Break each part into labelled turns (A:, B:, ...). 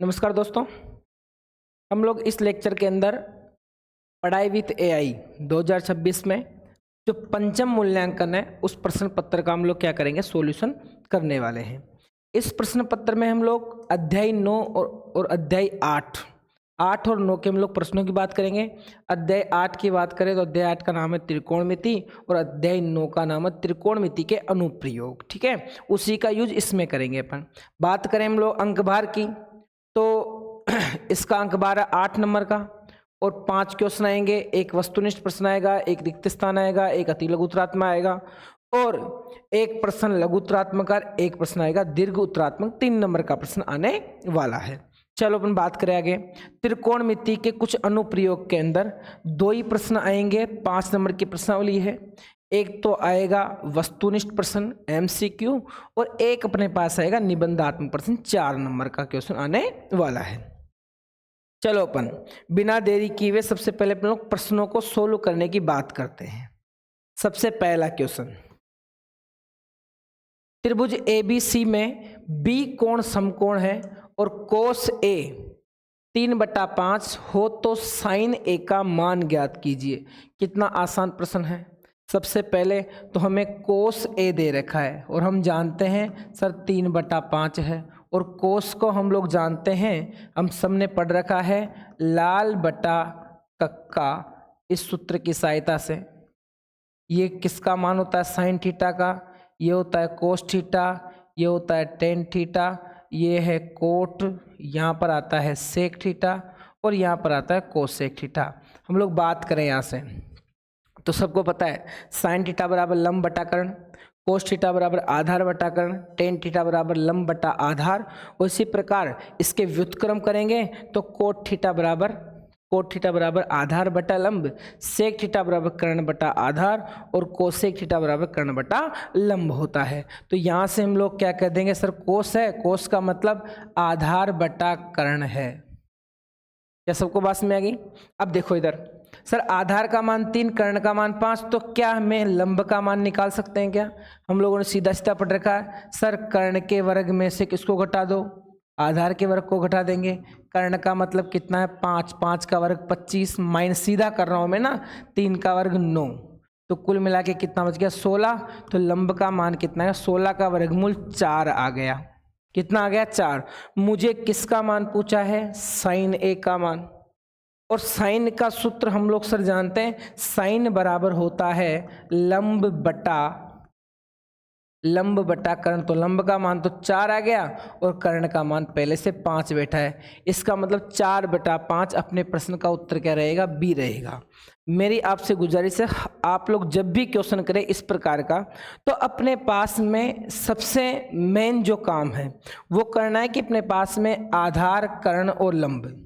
A: नमस्कार दोस्तों, हम लोग इस लेक्चर के अंदर पढ़ाई विथ एआई 2026 में जो पंचम मूल्यांकन है उस प्रश्न पत्र का हम लोग क्या करेंगे, सॉल्यूशन करने वाले हैं। इस प्रश्न पत्र में हम लोग अध्याय 9 और अध्याय 8 और 9 के हम लोग प्रश्नों की बात करेंगे। अध्याय 8 की बात करें तो अध्याय 8 का नाम है त्रिकोणमिति और अध्याय 9 का नाम है त्रिकोणमिति के अनुप्रयोग। ठीक है, उसी का यूज इसमें करेंगे अपन। बात करें हम लोग अंक भार की तो इसका अंक भार है 8 नंबर का और 5 क्वेश्चन आएंगे। एक वस्तुनिष्ठ प्रश्न आएगा, एक रिक्त स्थान आएगा, एक अति लघु उत्तरात्मक आएगा और एक प्रश्न लघु उत्तरात्मक और एक प्रश्न आएगा दीर्घ उत्तरात्मक। 3 नंबर का प्रश्न आने वाला है। चलो अपन बात करें आगे। त्रिकोणमिति के कुछ अनुप्रयोग के अंदर 2 ही प्रश्न आएंगे, 5 नंबर की प्रश्नावली है। एक तो आएगा वस्तुनिष्ठ प्रश्न एमसीक्यू और एक अपने पास आएगा निबंधात्मक प्रश्न, 4 नंबर का क्वेश्चन आने वाला है। चलो अपन बिना देरी किए हुए सबसे पहले अपन लोग प्रश्नों को सोल्व करने की बात करते हैं। सबसे पहला क्वेश्चन, त्रिभुज एबीसी में बी कोण समकोण है और कोस ए 3/5 हो तो साइन ए का मान ज्ञात कीजिए। कितना आसान प्रश्न है। सबसे पहले तो हमें कोस ए दे रखा है और हम जानते हैं सर 3/5 है और कोस को हम लोग जानते हैं, हम सबने पढ़ रखा है लाल बटा कक्का इस सूत्र की सहायता से। ये किसका मान होता है, साइन थीटा का। ये होता है कोस थीटा, ये होता है टेन थीटा, ये है कोट, यहाँ पर आता है सेक थीटा और यहाँ पर आता है कोसेक थीटा। हम लोग बात करें यहाँ से तो सबको पता है साइन थीटा बराबर लंब बटा कर्ण, कोस थीटा बराबर आधार बटा कर्ण, टेन थीटा बराबर लंब बटा आधार। उसी प्रकार इसके व्युत्क्रम करेंगे तो कोट थीटा बराबर आधार बटा लंब, सेक थीटा बराबर कर्ण बटा आधार और कोसेक थीटा बराबर कर्ण बटा लंब होता है। तो यहाँ से हम लोग क्या कह देंगे, सर कोस है, कोस का मतलब आधार बटा कर्ण है। क्या सबको बात में आ गई? अब देखो इधर, सर आधार का मान 3, कर्ण का मान 5, तो क्या हमें लंब का मान निकाल सकते हैं क्या? हम लोगों ने सीधा सीधा पढ़ रखा है सर कर्ण के वर्ग में से किसको घटा दो, आधार के वर्ग को घटा देंगे। कर्ण का मतलब कितना है 5, 5 का वर्ग 25, माइनस सीधा कर रहा हूं मैं ना, 3 का वर्ग 9, तो कुल मिला के कितना बच गया 16। तो लंब का मान कितना है, 16 का वर्गमूल 4 आ गया। कितना आ गया 4। मुझे किसका मान पूछा है, साइन ए का मान। और साइन का सूत्र हम लोग सर जानते हैं, साइन बराबर होता है लंब बटा कर्ण। तो लंब का मान तो 4 आ गया और कर्ण का मान पहले से 5 बैठा है। इसका मतलब 4/5 अपने प्रश्न का उत्तर क्या रहेगा, बी रहेगा। मेरी आपसे गुजारिश है, आप लोग जब भी क्वेश्चन करें इस प्रकार का तो अपने पास में सबसे मेन जो काम है वो करना है कि अपने पास में आधार, कर्ण और लंब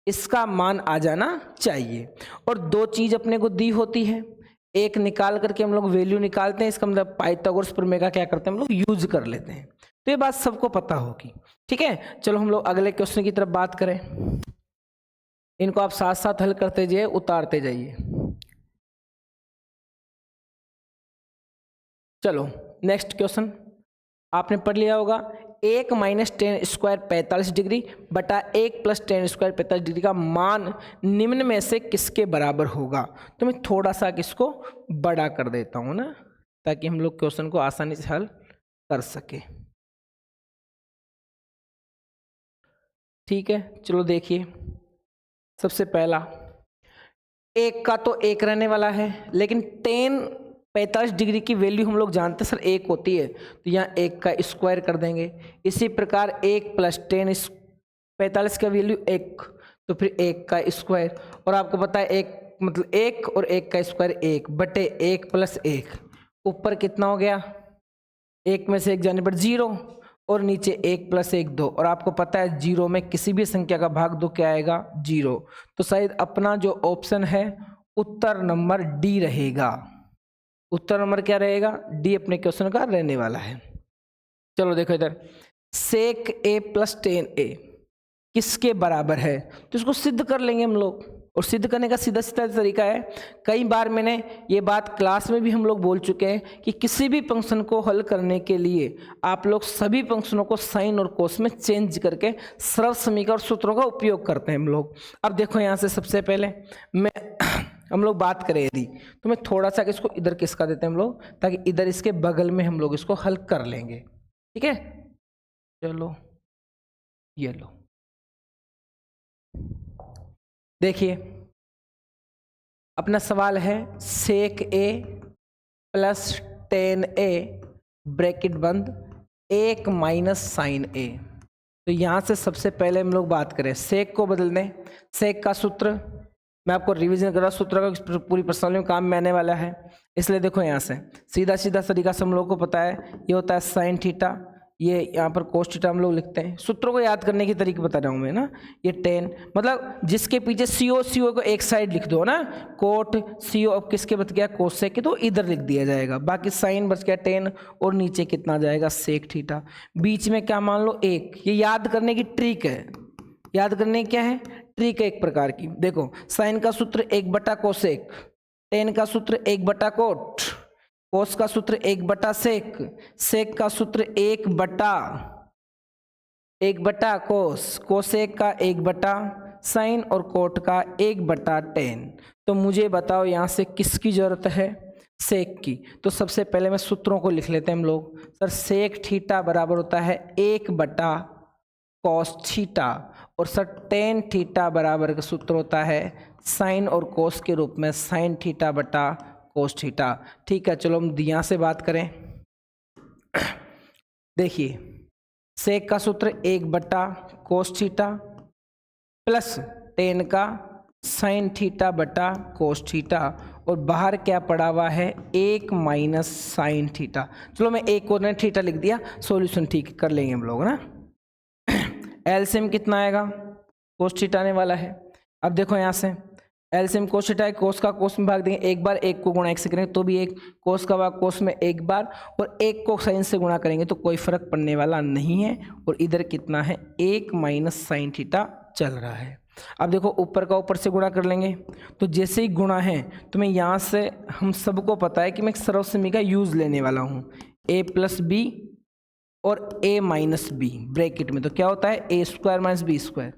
A: इसका मान आ जाना चाहिए। और 2 चीज अपने को दी होती है, एक निकाल करके हम लोग वैल्यू निकालते हैं, इसका मतलब पाइथागोरस प्रमेय का क्या करते हैं हम लोग यूज कर लेते हैं। तो ये बात सबको पता होगी। ठीक है, चलो हम लोग अगले क्वेश्चन की तरफ बात करें। इनको आप साथ साथ हल करते जाइए, उतारते जाइए। चलो नेक्स्ट क्वेश्चन आपने पढ़ लिया होगा, 1 माइनस 10 स्क्वायर 45 डिग्री बटा 1 प्लस 10 स्क्वायर 45 डिग्री का मान निम्न में से किसके बराबर होगा। तो मैं थोड़ा सा इसको बड़ा कर देता हूं ना, ताकि हम लोग क्वेश्चन को आसानी से हल कर सके। ठीक है, चलो देखिए। सबसे पहला 1 का तो 1 रहने वाला है, लेकिन 45 डिग्री की वैल्यू हम लोग जानते हैं सर 1 होती है, तो यहाँ 1 का स्क्वायर कर देंगे। इसी प्रकार 1 प्लस 10 45 का वैल्यू 1, तो फिर 1 का स्क्वायर। और आपको पता है 1 मतलब 1 और 1 का स्क्वायर 1 बटे 1 प्लस 1, ऊपर कितना हो गया, 1 में से 1 जाने पर 0 और नीचे 1 प्लस 1 2। और आपको पता है 0 में किसी भी संख्या का भाग 2 क्या आएगा, 0। तो शायद अपना जो ऑप्शन है उत्तर नंबर डी रहेगा। उत्तर नंबर क्या रहेगा, डी अपने क्वेश्चन का रहने वाला है। चलो देखो इधर, सेक ए प्लस 10 ए किसके बराबर है, तो इसको सिद्ध कर लेंगे हम लोग। और सिद्ध करने का सीधा सीधा तरीका है, कई बार मैंने ये बात क्लास में भी हम लोग बोल चुके हैं कि किसी भी फंक्शन को हल करने के लिए आप लोग सभी फंक्शनों को साइन और कोस में चेंज करके सर्व समीकरण और सूत्रों का उपयोग करते हैं हम लोग। अब देखो यहाँ से सबसे पहले हम लोग बात करें यदि, तो मैं थोड़ा सा इसको इधर किसका देते हैं हम लोग, ताकि इधर इसके बगल में हम लोग इसको हल कर लेंगे। ठीक है, चलो ये लो, देखिए अपना सवाल है सेक ए प्लस टेन ए ब्रैकेट बंद 1 माइनस साइन ए। तो यहाँ से सबसे पहले हम लोग बात करें, सेक को बदल दें। सेक का सूत्र मैं आपको रिवीजन कर रहा हूँ, सूत्र का पूरी प्रश्नावली में काम में आने वाला है, इसलिए देखो यहाँ से सीधा सीधा तरीका से हम लोग को पता है, ये होता है साइन थीटा, ये यहाँ पर कोस थीटा हम लोग लिखते हैं। सूत्रों को याद करने की तरीके बता रहा हूँ मैं ना, ये टेन मतलब जिसके पीछे सीओ को एक साइड लिख दो ना, कोट सीओ अब किसके बच गया कोसेक के, तो इधर लिख दिया जाएगा, बाकी साइन बच गया टेन और नीचे कितना जाएगा सेक थीटा, बीच में क्या मान लो 1। ये याद करने की ट्रिक है, याद करने की क्या है ट्रिक है एक प्रकार की। देखो साइन का सूत्र 1 कोसेक, टेन का सूत्र 1 कोट, कोस का सूत्र 1 सेक, सेक का सूत्र 1 कोस, कोसेक का 1 साइन और कोट का 1/10। तो मुझे बताओ यहाँ से किसकी जरूरत है, सेक की। तो सबसे पहले मैं सूत्रों को लिख लेते हैं हम लोग। सर सेक थीटा बराबर होता है 1/cos थीटा, और सर टेन थीटा बराबर का सूत्र होता है साइन और कोस के रूप में साइन थीटा बटा कोस थीटा। ठीक है, चलो हम यहाँ से बात करें। देखिए सेक का सूत्र 1/cos थीटा प्लस टेन का साइन थीटा बटा कोस थीटा, और बाहर क्या पड़ा हुआ है 1 माइनस साइन थीटा। चलो मैं एक और थीटा लिख दिया, सॉल्यूशन ठीक कर लेंगे हम लोग ना। एलसीएम कितना आएगा, कोस थीटा आने वाला है। अब देखो यहाँ से एलसीएम कोस थीटा है, कोस का कोस में भाग देंगे, एक बार 1 को गुणा 1 से करेंगे तो भी 1, कोस का भाग कोस में 1 बार, और 1 को साइन से गुणा करेंगे तो कोई फर्क पड़ने वाला नहीं है। और इधर कितना है 1 माइनस साइन थीटा चल रहा है। अब देखो ऊपर का ऊपर से गुणा कर लेंगे, तो जैसे ही गुणा है तो मैं यहाँ से, हम सबको पता है कि मैं सर्व समीकरण का यूज लेने वाला हूँ, a प्लस बी और a माइनस बी ब्रैकेट में, तो क्या होता है a² माइनस b²।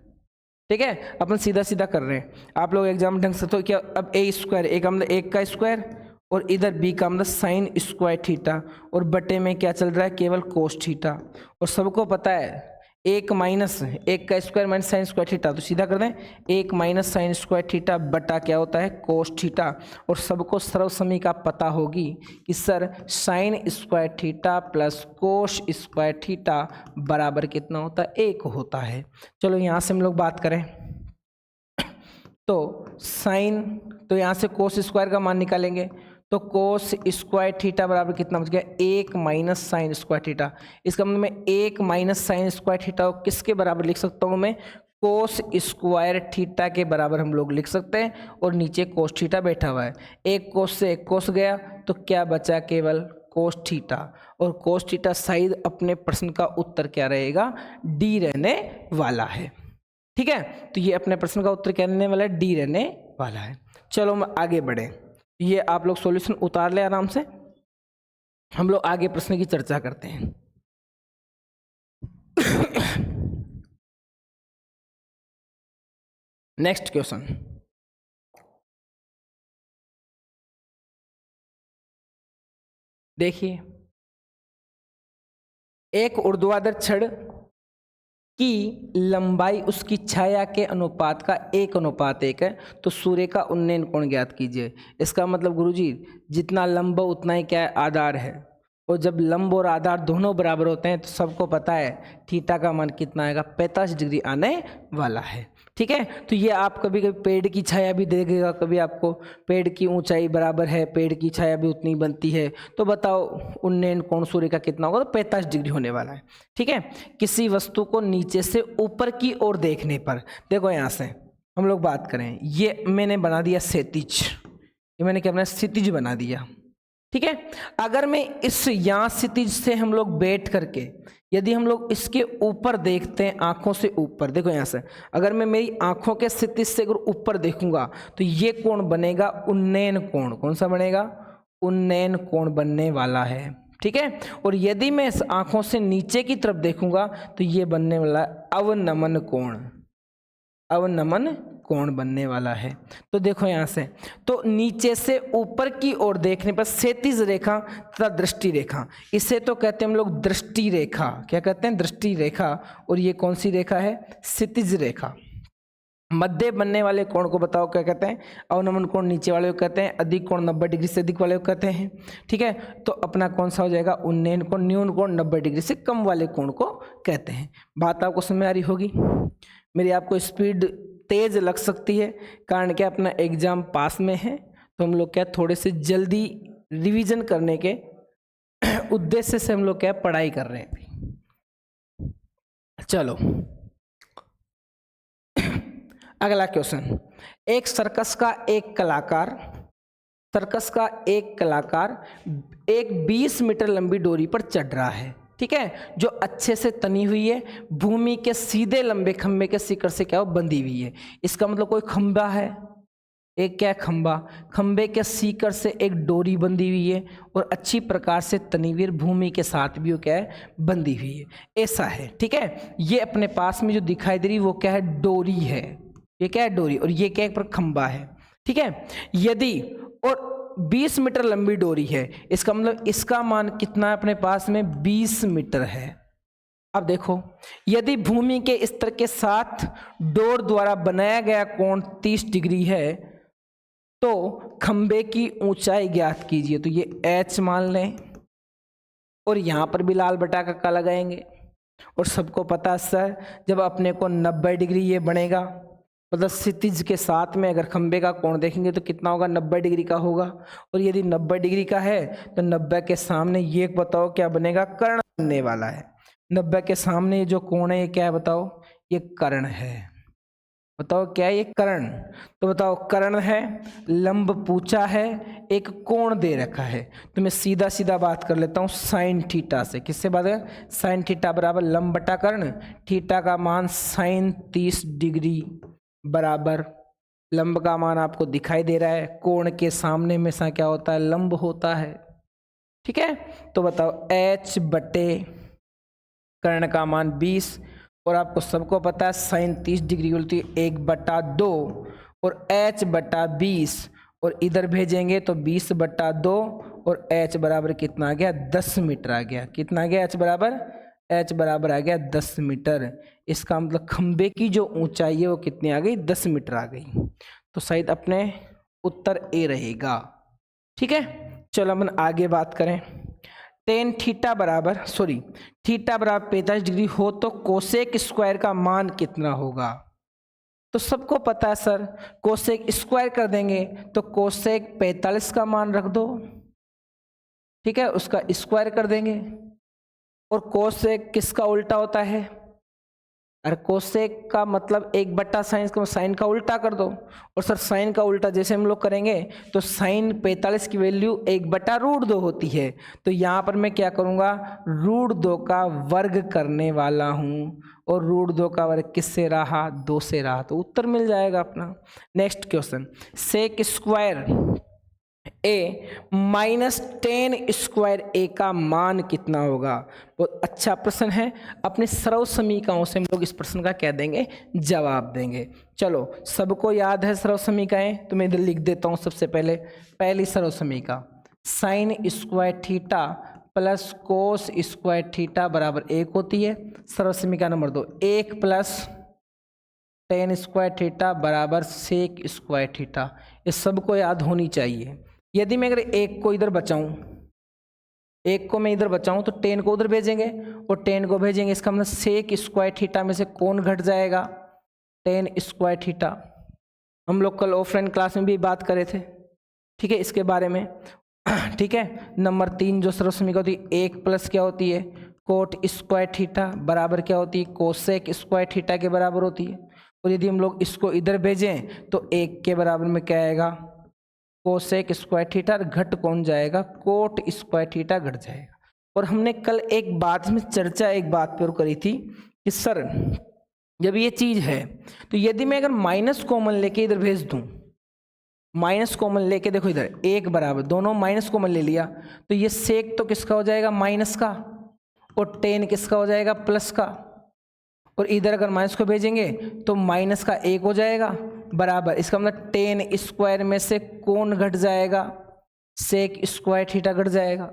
A: ठीक है, अपन सीधा सीधा कर रहे हैं, आप लोग एग्जाम ढंग से, तो क्या अब a², एक का मतलब 1 का स्क्वायर, और इधर b का मतलब साइन स्क्वायर थीटा, और बटे में क्या चल रहा है केवल कोस थीटा। और सबको पता है 1 माइनस 1 का square minus sine square theta, तो सीधा कर दें 1 माइनस साइन स्क्वायर थीटा बटा क्या होता है कोस थीटा। और सबको सर्व समीकरण का पता होगी कि sir sine square theta plus cos square theta बराबर कितना होता है 1 होता है। चलो यहाँ से हम लोग बात करें तो साइन, तो यहाँ से कोस स्क्वायर का मान निकालेंगे, तो कोस स्क्वायर थीटा बराबर कितना बच गया 1 माइनस साइन स्क्वायर थीटा। इसका मतलब मैं 1 माइनस साइन स्क्वायर थीटा को किसके बराबर लिख सकता हूँ मैं, कोस स्क्वायर थीटा के बराबर हम लोग लिख सकते हैं, और नीचे कोस थीटा बैठा हुआ है, एक कोस से एक कोस गया तो क्या बचा केवल कोस थीटा, और कोस थीटा शायद अपने प्रश्न का उत्तर क्या रहेगा डी रहने वाला है। ठीक है, तो ये अपने प्रश्न का उत्तर क्या रहने वाला है डी रहने वाला है। चलो हम आगे बढ़े, ये आप लोग सॉल्यूशन उतार ले आराम से, हम लोग आगे प्रश्न की चर्चा करते हैं। नेक्स्ट क्वेश्चन, देखिए एक ऊर्ध्वाधर छड़ की लंबाई उसकी छाया के अनुपात का 1:1 है, तो सूर्य का उन्नयन कोण ज्ञात कीजिए। इसका मतलब गुरुजी जितना लंब उतना ही क्या है आधार है, और जब लंब और आधार दोनों बराबर होते हैं तो सबको पता है थीटा का मान कितना आएगा 45 डिग्री आने वाला है। ठीक है, तो ये आप कभी कभी पेड़ की छाया भी देखेगा, कभी आपको पेड़ की ऊंचाई बराबर है पेड़ की छाया भी उतनी बनती है, तो बताओ उन्नयन कोण सूर्य का कितना होगा, तो 45 डिग्री होने वाला है। ठीक है, किसी वस्तु को नीचे से ऊपर की ओर देखने पर, देखो यहाँ से हम लोग बात करें, ये मैंने बना दिया क्षैतिज, ये मैंने क्या बनाया क्षैतिज बना दिया। ठीक है। अगर मैं इस यहाँ क्षितिज से हम लोग बैठ करके यदि हम लोग इसके ऊपर देखते हैं, आंखों से ऊपर देखो, यहाँ से अगर मैं मेरी आंखों के क्षितिज से अगर ऊपर देखूंगा तो ये कोण बनेगा उन्नयन कोण। कौन सा बनेगा? उन्नयन कोण बनने वाला है। ठीक है। और यदि मैं इस आंखों से नीचे की तरफ देखूंगा तो ये बनने वाला अवनमन कोण, अवनमन कोण बनने वाला है। तो देखो यहाँ से, तो नीचे से ऊपर की ओर देखने पर क्षैतिज रेखा तथा दृष्टि रेखा, इसे तो कहते हैं हम लोग दृष्टि रेखा। क्या कहते हैं? दृष्टि रेखा। और ये कौन सी रेखा है? क्षितिज रेखा। मध्य बनने वाले कोण को बताओ क्या कहते हैं? अवनमन कोण नीचे वाले को कहते हैं, अधिक कोण 90 डिग्री से अधिक वाले को कहते हैं। ठीक है। तो अपना कौन सा हो जाएगा? उन्नयन कोण। न्यून कोण 90 डिग्री से कम वाले कोण को कहते हैं। बात आपको समझ में आ रही होगी। मेरी आपको स्पीड तेज लग सकती है, कारण क्या अपना एग्जाम पास में है, तो हम लोग क्या थोड़े से जल्दी रिवीजन करने के उद्देश्य से हम लोग क्या पढ़ाई कर रहे हैं। चलो अगला क्वेश्चन। एक सर्कस का एक कलाकार एक 20 मीटर लंबी डोरी पर चढ़ रहा है। ठीक है। जो अच्छे से तनी हुई है, भूमि के सीधे लंबे खंबे के शिखर से क्या हो? बंधी हुई है। इसका मतलब कोई खंबा है, एक क्या है? खंबा। खंबे के शिखर से एक डोरी बंधी हुई है और अच्छी प्रकार से तनी हुई, भूमि के साथ भी वो क्या है? बंधी हुई है। ऐसा है। ठीक है। ये अपने पास में जो दिखाई दे रही वो क्या है? डोरी है। ये क्या है? डोरी। और ये क्या है? पर खंबा है। ठीक है। यदि और 20 मीटर लंबी डोरी है, इसका मतलब इसका मान कितना है अपने पास में? 20 मीटर है। अब देखो, यदि भूमि के स्तर के साथ डोर द्वारा बनाया गया कोण 30 डिग्री है तो खंबे की ऊंचाई ज्ञात कीजिए। तो ये h मान लें और यहां पर भी लाल बटा का लगाएंगे। और सबको पता सर, जब अपने को 90 डिग्री ये बनेगा, मतलब क्षितिज के साथ में अगर खंबे का कोण देखेंगे तो कितना होगा? 90 डिग्री का होगा। और यदि 90 डिग्री का है तो 90 के सामने ये बताओ क्या बनेगा? कर्ण बनने वाला है। 90 के सामने जो कोण है ये क्या है बताओ? ये कर्ण है। बताओ क्या है? ये कर्ण। तो बताओ कर्ण है, लंब पूछा है, एक कोण दे रखा है। तो मैं सीधा सीधा बात कर लेता हूँ साइन थीटा से। किससे बात है? साइन थीटा बराबर लंब बटा कर्ण। थीटा का मान साइन 30 डिग्री बराबर लंब का मान आपको दिखाई दे रहा है। कोण के सामने में सा क्या होता है? लंब होता है। ठीक है। तो बताओ h बटे कर्ण का मान 20 और आपको सबको पता है साइन 30 डिग्री बोलती है 1/2 और h बटा 20 और इधर भेजेंगे तो 20/2 और h बराबर कितना आ गया? 10 मीटर आ गया। कितना आ गया? h बराबर आ गया 10 मीटर। इसका मतलब खंबे की जो ऊंचाई है वो कितनी आ गई? 10 मीटर आ गई। तो शायद अपने उत्तर ए रहेगा। ठीक है। चलो अपन आगे बात करें। टेन थीटा बराबर 45 डिग्री हो तो कोसेक स्क्वायर का मान कितना होगा? तो सबको पता है सर, कोसेक स्क्वायर कर देंगे तो कोसेक 45 का मान रख दो। ठीक है। उसका स्क्वायर कर देंगे। और कोसेक किसका उल्टा होता है? अरे कोसेक का मतलब 1/sin का साइन का उल्टा कर दो। और सर साइन का उल्टा जैसे हम लोग करेंगे तो साइन 45 की वैल्यू 1/√2 होती है। तो यहाँ पर मैं क्या करूँगा? √2 का वर्ग करने वाला हूँ। और √2 का वर्ग किससे रहा? 2 से रहा। तो उत्तर मिल जाएगा अपना। Next question. Sec square a -10 square a का मान कितना होगा? बहुत अच्छा प्रश्न है। अपने सरल समीकरणों से हम लोग इस प्रश्न का क्या देंगे? जवाब देंगे। चलो सबको याद है सरल समीकरण, तो मैं इधर लिख देता हूँ। सबसे पहले पहली सरल समीकरण sine square theta plus cos square theta बराबर 1 होती है। सरल समीकरण नंबर 2 1 + tan स्क्वायर थीटा बराबर सेक स्क्वायर थीटा। ये सबको याद होनी चाहिए। यदि मैं अगर एक को इधर बचाऊं, एक को मैं इधर बचाऊं तो टेन को उधर भेजेंगे और टेन को भेजेंगे, इसका मतलब सेक स्क्वायर थीटा में से कौन घट जाएगा? Ten square theta. हम लोग कल ऑफलाइन क्लास में भी बात करे थे। ठीक है, इसके बारे में। ठीक है। नंबर 3 जो सरल समीकरण होती है 1 + क्या होती है? कोट स्क्वायर थीटा बराबर क्या होती है? कोसेक स्क्वायर थीटा के बराबर होती है। और यदि हम लोग इसको इधर भेजें तो 1 के बराबर में क्या आएगा? कोसेक स्क्वायर थीटा, घट कौन जाएगा, कोट स्क्वायर थीटा घट जाएगा। और हमने कल एक बात में चर्चा एक बात पर करी थी कि सर जब ये चीज है तो यदि मैं अगर माइनस कॉमन लेके इधर भेज दूं, माइनस कॉमन लेके देखो इधर एक बराबर, दोनों माइनस कॉमन ले लिया तो ये सेक तो किसका हो जाएगा, माइनस का, और टेन किसका हो जाएगा, प्लस का। और इधर अगर माइनस को भेजेंगे तो माइनस का एक हो जाएगा बराबर, इसका मतलब टेन स्क्वायर में से कौन घट जाएगा, सेक स्क्वायर थीटा घट जाएगा।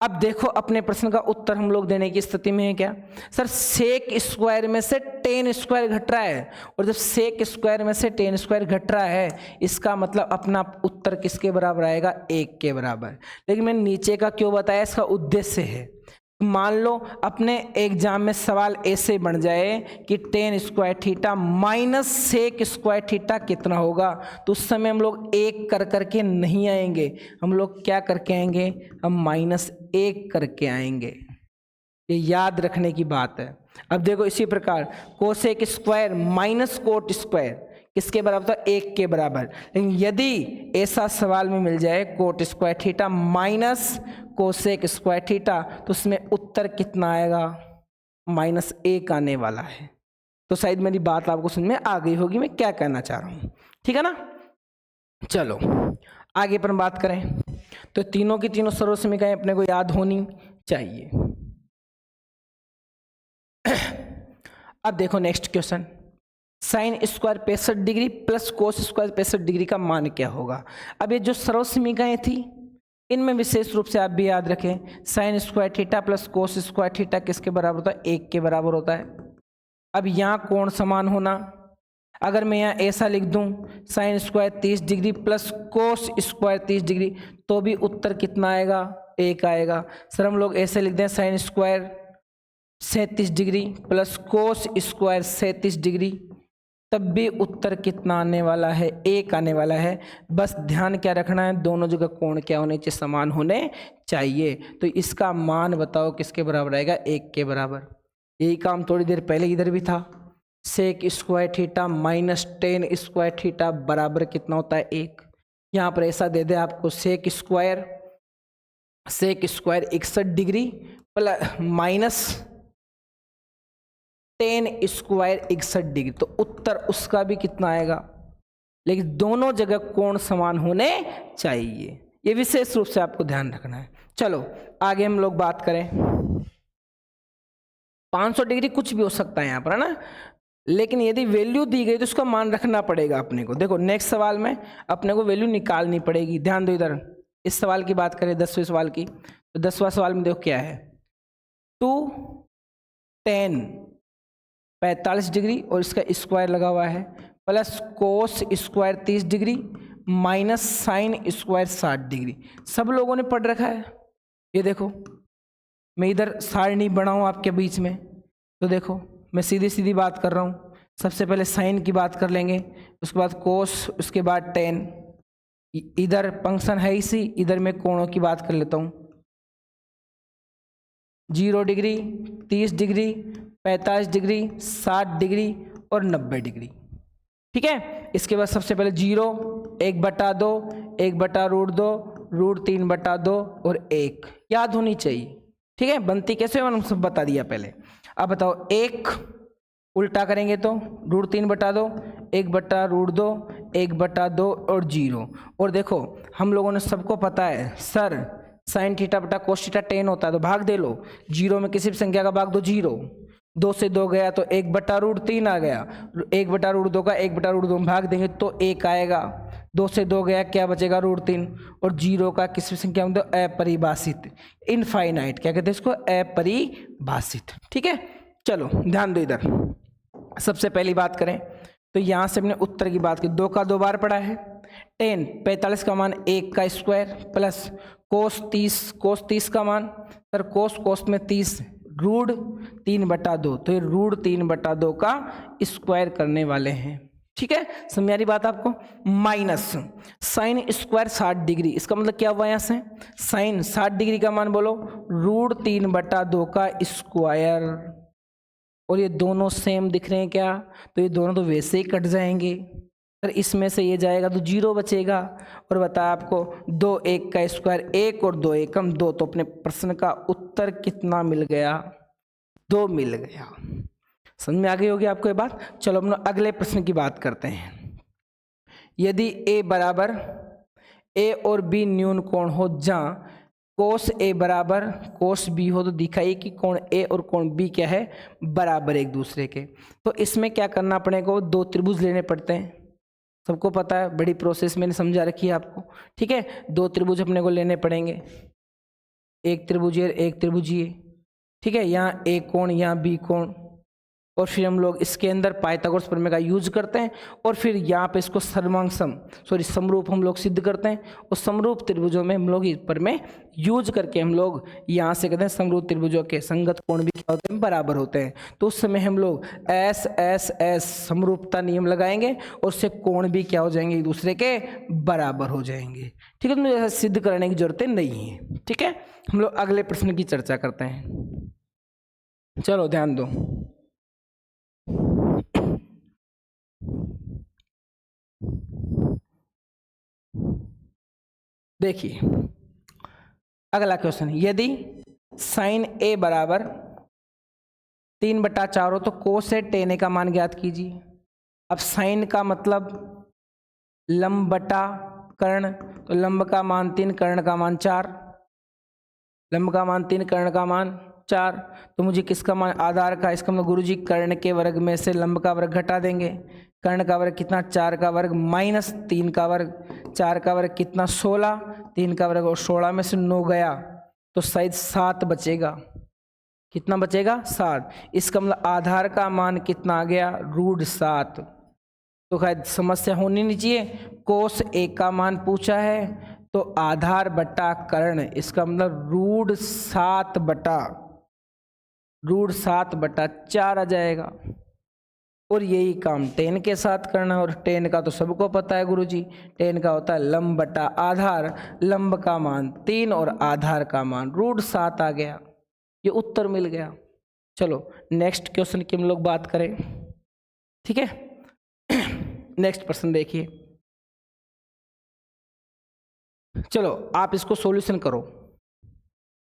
A: अब देखो अपने प्रश्न का उत्तर हम लोग देने की स्थिति में है क्या, सर सेक स्क्वायर में से टेन स्क्वायर घट रहा है, और जब सेक स्क्वायर में से टेन स्क्वायर घट रहा है इसका मतलब अपना उत्तर किसके बराबर आएगा, एक के बराबर। लेकिन मैंने नीचे का क्यों बताया, इसका उद्देश्य है, मान लो अपने एग्जाम में सवाल ऐसे बन जाए कि tan square theta minus sec square theta कितना होगा, तो उस समय हम लोग एक कर करके नहीं आएंगे, हम लोग क्या करके आएंगे, हम माइनस एक करके आएंगे। ये याद रखने की बात है। अब देखो इसी प्रकार cosec square minus cot square किसके बराबर था, एक के बराबर। लेकिन यदि ऐसा सवाल में मिल जाए coat square theta minus cosec square theta, तो उसमें उत्तर कितना आएगा, माइनस एक आने वाला है। तो शायद मेरी बात आपको समझ में आ गई होगी मैं क्या कहना चाह रहा हूं, ठीक है ना। चलो आगे पर बात करें तो तीनों की तीनों सरल समीकरण अपने को याद होनी चाहिए। अब देखो next question, sine square 65 degree plus cos square 65 degree का मान क्या होगा। अब ये जो सरल समीकरण थी इनमें विशेष रूप से आप भी याद रखें, sine square theta plus cos square theta किसके बराबर होता है, एक के बराबर होता है। अब यहाँ कोण समान होना, अगर मैं यहाँ ऐसा लिख दूं sine square 30 degree plus cos square 30 degree, तो भी उत्तर कितना आएगा, एक आएगा। सर हम लोग ऐसे लिख दें sine square 37 degree plus cos square 37 degree, तब भी उत्तर कितना आने वाला है, एक आने वाला है। बस ध्यान क्या रखना है, दोनों जगह कोण क्या होने चाहिए, समान होने चाहिए। तो इसका मान बताओ किसके बराबर आएगा, एक के बराबर। यही काम थोड़ी देर पहले इधर भी था, sec square theta minus tan square theta बराबर कितना होता है, एक। यहाँ पर ऐसा दे दे आपको sec square 61 degree plus minus tan square 61 degree, तो उत्तर उसका भी कितना आएगा। लेकिन दोनों जगह कोण समान होने चाहिए, ये विशेष रूप से आपको ध्यान रखना है। चलो आगे हम लोग बात करें, 500 डिग्री कुछ भी हो सकता है यहाँ पर, है ना, लेकिन यदि वैल्यू दी गई तो उसका मान रखना पड़ेगा अपने को। देखो नेक्स्ट सवाल में अपने को वैल्यू निकालनी पड़ेगी। ध्यान दो इधर, इस सवाल की बात करें 10वें सवाल की, तो 10वां सवाल में देखो क्या है, 2 10 45 डिग्री और इसका स्क्वायर लगा हुआ है plus cos square 30 degree minus sine square 60 degree. सब लोगों ने पढ़ रखा है। ये देखो मैं इधर सारणी बनाऊं आपके बीच में, तो देखो मैं सीधी सीधी बात कर रहा हूँ। सबसे पहले साइन की बात कर लेंगे, उसके बाद कोस, उसके बाद टेन। इधर फंक्शन है इसी, इधर मैं कोणों की बात कर लेता हूँ, 0 डिग्री 30 डिग्री 45 डिग्री 60 डिग्री और 90 डिग्री, ठीक है। इसके बाद सबसे पहले 0 1/2 1/√2 √3/2 और 1 याद होनी चाहिए, ठीक है। बनती कैसे मैंने सब बता दिया पहले। अब बताओ 1 उल्टा करेंगे तो √3/2 1/√2 1/2 और 0। और देखो हम लोगों ने सबको पता है सर साइन थीटा बटा कोस थीटा 10 होता है, तो भाग दे लो, 0 में किसी भी संख्या का भाग दो 0, 2 से 2 गया तो 1/√3 आ गया, 1/√2 का 1/√2 में भाग देंगे तो 1 आएगा, 2 से 2 गया क्या बचेगा √3, और 0 का किसी भी संख्या में तो अपरिभाषित, इनफाइनाइट, क्या कहते हैं इसको, अपरिभाषित, ठीक है। चलो ध्यान दो इधर, सबसे पहली बात करें तो यहाँ से अपने उत्तर की बात की, 2 का 2 बार पड़ा है, 10 45 का मान 1 का स्क्वायर प्लस कोस 30 का मान, सर कोस में 30 √3/2, तो ये √3/2 का स्क्वायर करने वाले हैं, ठीक है। समझ आ रही बात आपको। माइनस साइन स्क्वायर 60 डिग्री, इसका मतलब क्या हुआ यहाँ से, साइन 60 डिग्री का मान बोलो √3/2 का स्क्वायर, और ये दोनों सेम दिख रहे हैं क्या, तो ये दोनों तो वैसे ही कट जाएंगे, सर इसमें से ये जाएगा तो 0 बचेगा। और बताया आपको 2 1 का स्क्वायर 1 और 2 एकम 2, तो अपने प्रश्न का उत्तर कितना मिल गया? 2 मिल गया। समझ में आ गई होगी आपको ये बात। चलो हम लोग अगले प्रश्न की बात करते हैं। यदि a बराबर a और b न्यून कोण हो जहाँ कोस a बराबर कोस b हो, तो दिखाइए कि कोण a और कोण b क्या है? बराबर एक दूसरे के। तो इसमें क्या करना पड़ेगा? 2 त्रिभुज लेने पड़ते हैं, सबको पता है, बड़ी प्रोसेस मैंने समझा रखी है आपको। ठीक है, 2 त्रिभुज अपने को लेने पड़ेंगे, एक त्रिभुज ये एक त्रिभुज ये। ठीक है, यहाँ a कोण यहाँ b कोण, और फिर हम लोग इसके अंदर पाइथागोरस प्रमेय का यूज करते हैं, और फिर यहाँ पे इसको समरूप हम लोग सिद्ध करते हैं। और समरूप त्रिभुजों में हम लोग इस प्रमेय यूज करके हम लोग यहाँ से कहते हैं समरूप त्रिभुजों के संगत कोण भी क्या होते हैं? बराबर होते हैं। तो उस समय हम लोग एस एस एस समरूपता नियम लगाएंगे, और उससे कोण भी क्या हो जाएंगे? एक दूसरे के बराबर हो जाएंगे। ठीक है, तो मुझे ऐसा सिद्ध करने की जरूरत नहीं है। ठीक है, हम लोग अगले प्रश्न की चर्चा करते हैं। चलो ध्यान दो। देखिए अगला क्वेश्चन, यदि साइन a बराबर 3/4 हो तो कोस ए टेन ए का मान ज्ञात कीजिए। अब साइन का मतलब लंब बटा कर्ण, तो लंब का मान 3, कर्ण का मान 4, लंब का मान 3, कर्ण का मान 4। तो मुझे किसका मान? आधार का। इसका मतलब गुरुजी कर्ण के वर्ग में से लंब का वर्ग घटा देंगे। कर्ण का वर्ग कितना? 4 का वर्ग माइनस 3 का वर्ग, 4 का वर्ग कितना? 16, 3 का वर्ग और 16 में से 9 गया तो शायद 7 बचेगा। कितना बचेगा? 7। इसका मतलब आधार का मान कितना आ गया? √7। तो शायद समस्या होनी नहीं चाहिए। कोस a का मान पूछा है, तो आधार बटा कर्ण, इसका मतलब √7/4 आ जाएगा। और यही काम टेन के साथ करना, और टेन का तो सबको पता है गुरुजी, टेन का होता है लंब बटा आधार। लंब का मान 3 और आधार का मान √7 आ गया। ये उत्तर मिल गया। चलो नेक्स्ट क्वेश्चन की हम लोग बात करें। ठीक है, नेक्स्ट प्रश्न देखिए। चलो आप इसको सॉल्यूशन करो,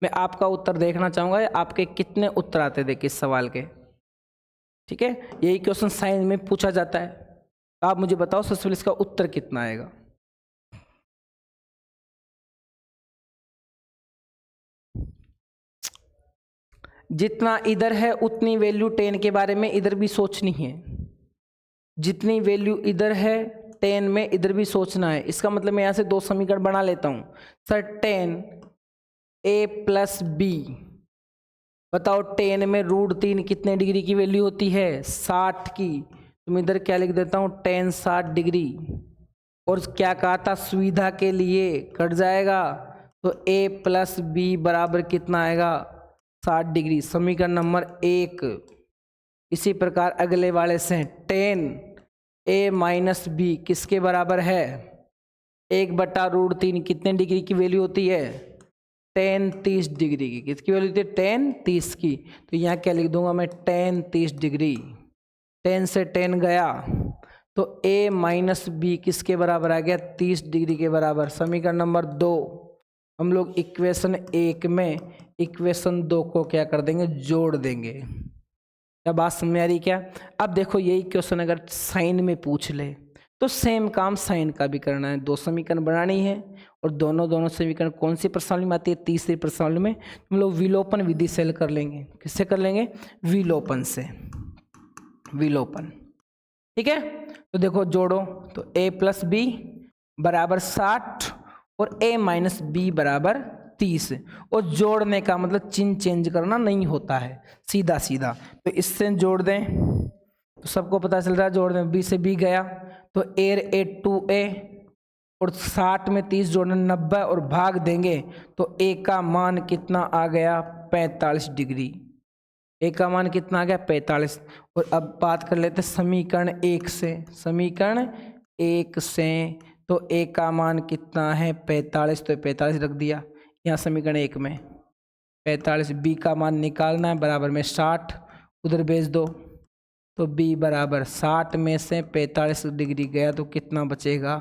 A: मैं आपका उत्तर देखना चाहूंगा, आपके कितने उत्तर आते देखिए इस सवाल के। ठीक है, यही क्वेश्चन साइंस में पूछा जाता है। आप मुझे बताओ सबसे पहले इसका उत्तर कितना आएगा। जितना इधर है उतनी वैल्यू टेन के बारे में इधर भी सोचनी है। जितनी वैल्यू इधर है टेन में इधर भी सोचना है। इसका मतलब मैं यहां से 2 समीकरण बना लेता हूं। Sir tan a plus b, बताओ टेन में √3 कितने डिग्री की वैल्यू होती है? 60 की। तुम इधर क्या लिख देता हूं? Ten 60 degree. और क्या कहा था? सुविधा के लिए कट जाएगा, तो a प्लस बी बराबर कितना आएगा? 60 डिग्री। समीकरण नंबर 1। इसी प्रकार अगले वाले से टेन a माइनस बी किसके बराबर है? 1/√3 कितने डिग्री की वैल्यू होती है? टेन 30 डिग्री की। किसकी वैल्यू होती है? टेन 30 की। तो यहाँ क्या लिख दूंगा मैं? Ten 30 degree. टेन से टेन गया तो a माइनस बी किसके बराबर आ गया? 30 डिग्री के बराबर। समीकरण नंबर 2 हम लोग इक्वेशन 1 में इक्वेशन 2 को क्या कर देंगे? जोड़ देंगे। क्या बात समझ में आ रही क्या? अब देखो यही क्वेश्चन अगर साइन में पूछ ले तो सेम काम साइन का भी करना है। 2 समीकरण बनानी है, और दोनों समीकरण कौन सी प्रश्नावली में आती है? तीसरी प्रश्नावली में हम लोग विलोपन विधि से कर लेंगे। किससे कर लेंगे? विलोपन से। विलोपन। ठीक है, तो देखो जोड़ो, तो a प्लस बी बराबर 60 और a माइनस बी बराबर 30। और जोड़ने का मतलब चिन्ह चेंज करना नहीं होता है, सीधा सीधा। तो इससे जोड़ दें तो सबको पता चल रहा है, जोड़ दें। b से b गया तो a 2a, और 60 में 30 जोड़ने 90, और भाग देंगे तो a का मान कितना आ गया? 45 डिग्री। a का मान कितना आ गया? 45। और अब बात कर लेते समीकरण 1 से। समीकरण 1 से तो a का मान कितना है? 45। तो 45 रख दिया यहाँ समीकरण 1 में 45। b का मान निकालना है, बराबर में 60, उधर भेज दो। तो b बराबर 60 में से 45 डिग्री गया तो कितना बचेगा,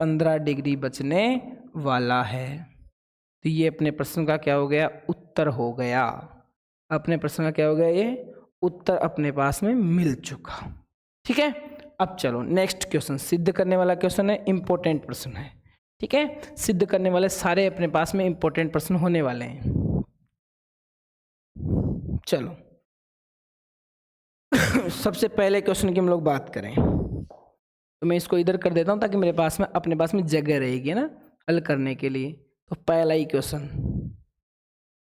A: 15 डिग्री बचने वाला है। तो ये अपने प्रश्न का क्या हो गया, उत्तर हो गया। अपने प्रश्न का क्या हो गया, ये उत्तर अपने पास में मिल चुका। ठीक है, अब चलो नेक्स्ट क्वेश्चन, सिद्ध करने वाला क्वेश्चन है, इंपॉर्टेंट प्रश्न है। ठीक है, सिद्ध करने वाले सारे अपने पास में इंपॉर्टेंट प्रश्न होने वाले हैं। चलो सबसे पहले क्वेश्चन की हम लोग बात करें तो मैं इसको इधर कर देता हूं ताकि मेरे पास में अपने पास में जगह रहेगी ना हल करने के लिए। तो पहला ही क्वेश्चन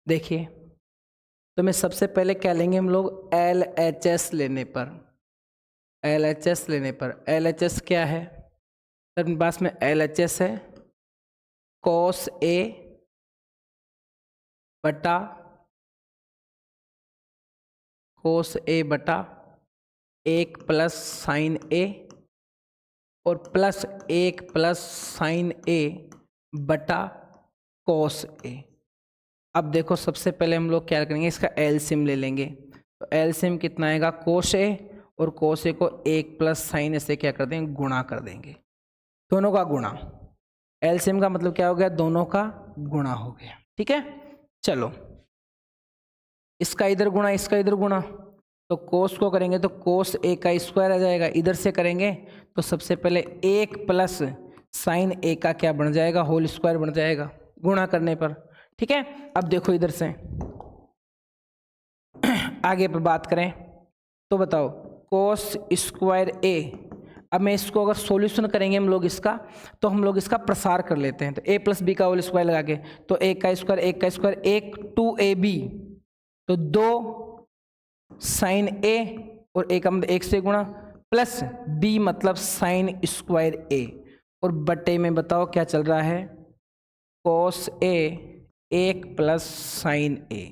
A: देखिए, तो मैं सबसे पहले क्या लेंगे हम लोग, LHS लेने पर, LHS लेने पर, LHS क्या है, तो अपने पास में LHS है cos A बटा cos A बटा 1 प्लस साइन A और प्लस 1 प्लस साइन A बटा cos A। अब देखो सबसे पहले हम लोग क्या करेंगे, इसका एलसीएम ले लेंगे। तो एलसीएम कितना आएगा, cos A और cos A को 1 प्लस साइन A से क्या कर देंगे, गुणा कर देंगे, दोनों का गुणा। एलसीएम का मतलब क्या हो गया, दोनों का गुणा हो गया। ठीक है, चलो इसका इधर गुणा, इसका इधर गुणा, तो कोस को करेंगे तो कोस ए का स्क्वायर आ जाएगा। इधर से करेंगे तो सबसे पहले 1 प्लस साइन ए का क्या बन जाएगा, होल स्क्वायर बन जाएगा गुणा करने पर। ठीक है, अब देखो इधर से आगे पर बात करें तो बताओ कोस स्क्वायर ए। अब मैं इसको अगर सॉल्यूशन करेंगे हम लोग इसका, तो हम लोग इसका प्रसार कर लेते हैं। तो a प्लस बी का होल स्क्वायर लगा के, तो 1 का स्क्वायर 1 का स्क्वायर 1 2ab, तो 2 साइन ए और ए का मतलब 1 से गुणा प्लस b मतलब साइन स्क्वायर ए, और बटे में बताओ क्या चल रहा है, कोस ए 1 प्लस साइन ए।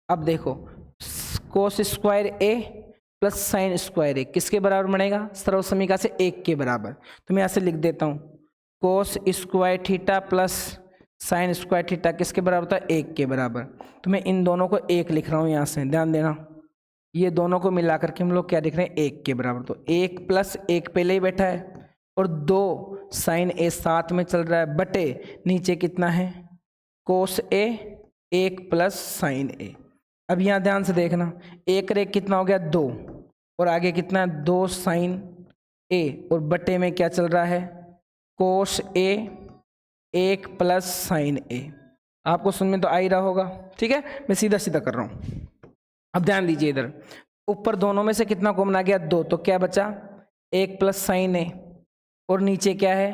A: अब देखो कोस स्क्वायर ए प्लस साइन स्क्वायर ए किसके बराबर बनेगा, सर्व समीकरण से 1 के बराबर। तो मैं यहाँ से लिख देता हूँ cos square theta plus sine square theta किसके बराबर होता है, 1 के बराबर। तो मैं इन दोनों को 1 लिख रहा हूँ, यहाँ से ध्यान देना, ये दोनों को मिला करके हम लोग क्या लिख रहे हैं, 1 के बराबर। तो 1 प्लस 1 पहले ही बैठा है और 2 साइन ए साथ में चल रहा है, बटे नीचे कितना है कोस ए 1 प्लस साइन ए। अब यहाँ ध्यान से देखना, 1 रेख कितना हो गया 2 और आगे कितना है 2 साइन ए, और बटे में क्या चल रहा है कोस ए 1 प्लस साइन ए। आपको सुन में तो आ ही रहा होगा। ठीक है, मैं सीधा सीधा कर रहा हूँ। अब ध्यान दीजिए, इधर ऊपर दोनों में से कितना कॉमन आ गया 2, तो क्या बचा 1 प्लस साइन ए, और नीचे क्या है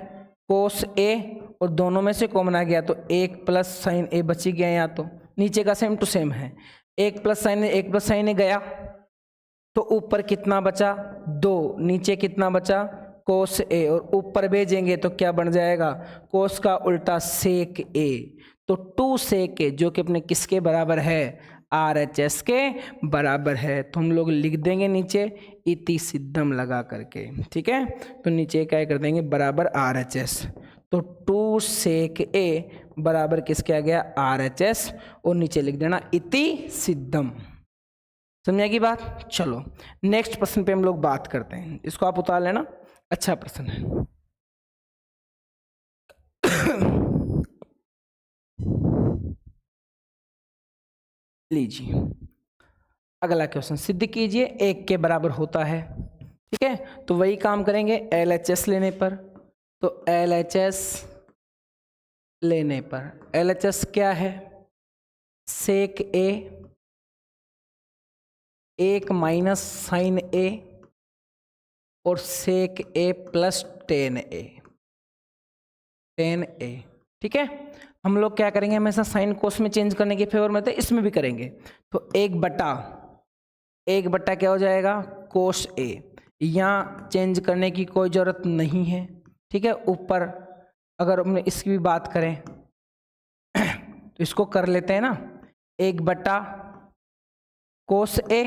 A: कोस ए, और दोनों में से कॉमन आ गया तो 1 प्लस साइन ए बच ही गया। यहाँ तो नीचे का सेम टू सेम है, 1 प्लस साइन ए 1 प्लस साइन ए गया, तो ऊपर कितना बचा 2, नीचे कितना बचा कोस ए, और ऊपर भेजेंगे तो क्या बन जाएगा कोस का उल्टा सेक ए, तो 2 सेक ए जो कि अपने किसके बराबर है, RHS के बराबर है। तो हम लोग लिख देंगे नीचे इति सिद्धम लगा करके। ठीक है, तो नीचे क्या कर देंगे बराबर RHS, तो 2 सेक ए बराबर किसके आ गया RHS, और नीचे लिख देना इति सिद्धम। समझ की बात। चलो नेक्स्ट प्रश्न पे हम लोग बात करते हैं, इसको आप उतार लेना, अच्छा प्रश्न है। लीजिए अगला क्वेश्चन, सिद्ध कीजिए 1 के बराबर होता है। ठीक है, तो वही काम करेंगे LHS लेने पर। तो LHS लेने पर LHS क्या है, सेक ए 1 माइनस साइन ए और सेक ए प्लस टेन ए। ठीक है, हम लोग क्या करेंगे हमेशा साइन कोस में चेंज करने के फेवर में, तो इसमें भी करेंगे। तो 1 बटा क्या हो जाएगा कोस ए, यहाँ चेंज करने की कोई ज़रूरत नहीं है। ठीक है, ऊपर अगर हम इसकी भी बात करें तो इसको कर लेते हैं ना, 1 बटा कोस ए,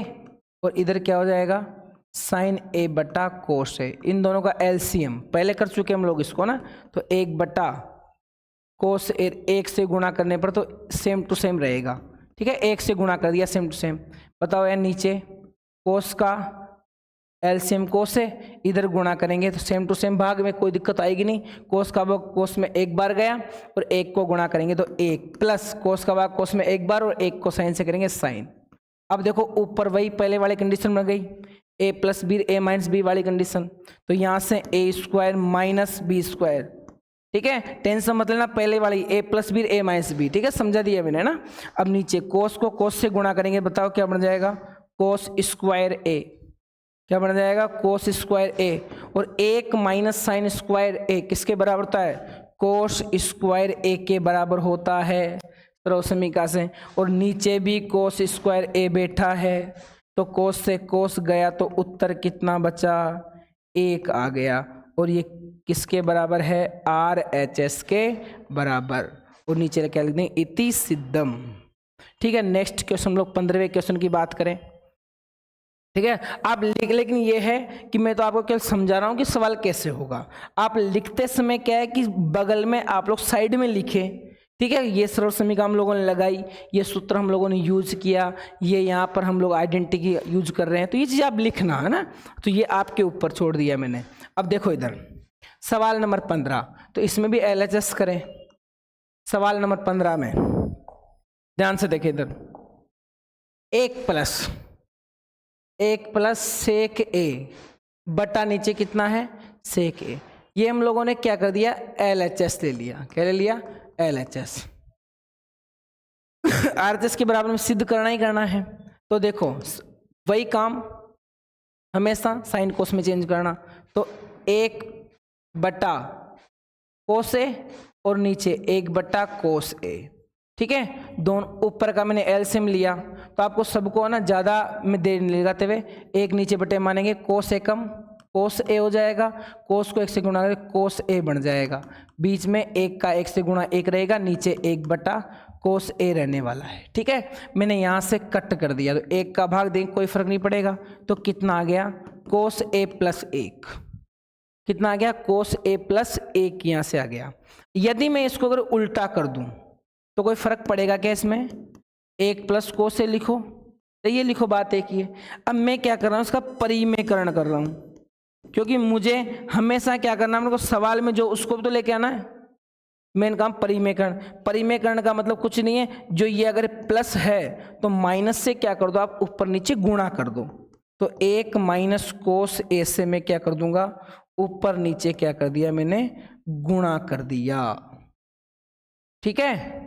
A: और इधर क्या हो जाएगा साइन ए बटा कोस ए। इन दोनों का एलसीएम पहले कर चुके हम लोग इसको ना, तो 1 बटा कोस ए 1 से गुणा करने पर तो सेम टू सेम रहेगा। ठीक है, 1 से गुणा कर दिया सेम टू सेम। बताओ यार नीचे कोस का एलसीएम कोस है, इधर गुणा करेंगे तो सेम टू सेम भाग में कोई दिक्कत आएगी नहीं। कोस का भाग कोस में एक बार गया और एक को गुणा करेंगे तो एक, प्लस कोस का भाग कोस में एक बार और एक को साइन से करेंगे साइन। अब देखो ऊपर वही पहले वाली कंडीशन बन गई, ए प्लस बी ए माइनस बी वाली कंडीशन, तो यहाँ से ए स्क्वायर माइनस बी स्क्वायर, ठीक है, टेंशन मतलब ना पहले वाली ए प्लस बी ए माइनस बी, ठीक है, समझा दिया मैंने ना। अब नीचे कोस को कोस से गुणा करेंगे, बताओ क्या बन जाएगा, कोस स्क्वायर ए, क्या बन जाएगा, कोस स्क्वायर ए, और एक माइनस साइन स्क्वायर ए किसके बराबर होता है, कोस स्क्वायर ए के बराबर होता है सर्वसमीका से, और नीचे भी कोस स्क्वायर ए बैठा है, तो कोस से कोस गया तो उत्तर कितना बचा, एक आ गया, और ये किसके बराबर है, आर एच एस के बराबर, और नीचे क्या लिख देंगे, इति सिद्धम। ठीक है, नेक्स्ट क्वेश्चन हम लोग 15वें क्वेश्चन की बात करें, ठीक है। आप लेकिन ये है कि मैं तो आपको केवल समझा रहा हूं कि सवाल कैसे होगा। आप लिखते समय क्या है कि बगल में आप लोग साइड में लिखे, ठीक है, ये सरल समीकरण हम लोगों ने लगाई, ये सूत्र हम लोगों ने यूज किया, ये यहाँ पर हम लोग आइडेंटिटी यूज कर रहे हैं, तो ये चीज़ आप लिखना है ना, तो ये आपके ऊपर छोड़ दिया मैंने। अब देखो इधर सवाल नंबर 15, तो इसमें भी LHS करें। सवाल नंबर 15 में ध्यान से देखें, इधर एक प्लस सेक ए बटा नीचे कितना है, सेक ए, ये हम लोगों ने क्या कर दिया, LHS ले लिया। क्या ले लिया, LHS। RHS के बराबर में सिद्ध करना ही करना है, तो देखो वही काम हमेशा साइन कोस में चेंज करना, तो एक बटा कोस ए और नीचे एक बटा कोस ए, ठीक है, दोनों ऊपर का मैंने एलसीएम लिया, तो आपको सबको ना ज़्यादा में देर नहीं लगाते हुए एक नीचे बटे मानेंगे, कोस ए कम कोस ए हो जाएगा, कोस को एक से गुणा करें कोस ए बन जाएगा, बीच में एक का एक से गुणा एक रहेगा, नीचे एक बटा कोस ए रहने वाला है, ठीक है। मैंने यहाँ से कट कर दिया, तो एक का भाग देंगे कोई फर्क नहीं पड़ेगा, तो कितना आ गया, कोस ए प्लस एक, कितना आ गया, कोस ए प्लस एक यहाँ से आ गया। यदि मैं इसको अगर उल्टा कर दूं तो कोई फर्क पड़ेगा क्या इसमें, एक प्लस कोस ए लिखो, तो ये लिखो, बात एक ही है। अब मैं क्या कर रहा हूँ, इसका परिमेयकरण कर रहा हूँ, क्योंकि मुझे हमेशा क्या करना है, मेरे को सवाल में जो उसको भी तो लेके आना है, मेन काम परिमेयकरण। परिमेयकरण का मतलब कुछ नहीं है, जो ये अगर प्लस है तो माइनस से क्या कर दो आप, ऊपर नीचे गुणा कर दो, तो एक माइनस कोस ए से मैं क्या कर दूंगा, ऊपर नीचे क्या कर दिया मैंने, गुणा कर दिया, ठीक है,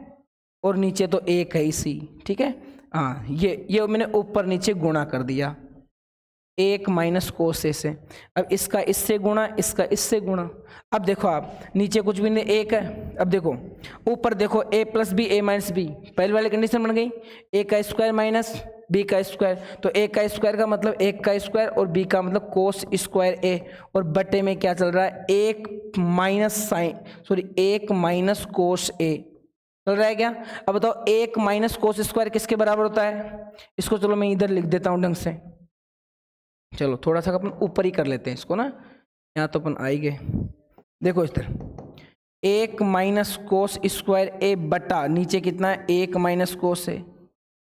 A: और नीचे तो एक है इसी, ठीक है, हाँ, ये मैंने ऊपर नीचे गुणा कर दिया, एक माइनस कोस ए से। अब इसका इससे गुणा, इसका इससे गुणा, अब देखो आप नीचे कुछ भी नहीं, एक है, अब देखो ऊपर देखो, ए प्लस बी ए माइनस बी, पहले वाली कंडीशन बन गई, ए का स्क्वायर माइनस बी का स्क्वायर, तो ए का स्क्वायर का मतलब एक का स्क्वायर और बी का मतलब कोस स्क्वायर ए, और बटे में क्या चल रहा है, एक माइनस कोस ए चल रहा है क्या। अब बताओ एक माइनस कोस स्क्वायर किसके बराबर होता है, इसको चलो मैं इधर लिख देता हूँ ढंग से, चलो थोड़ा सा अपन ऊपर ही कर लेते हैं इसको ना, यहाँ तो अपन आई गए, देखो इधर एक माइनस कोस स्क्वायर ए बटा नीचे कितना है, एक माइनस कोस ए,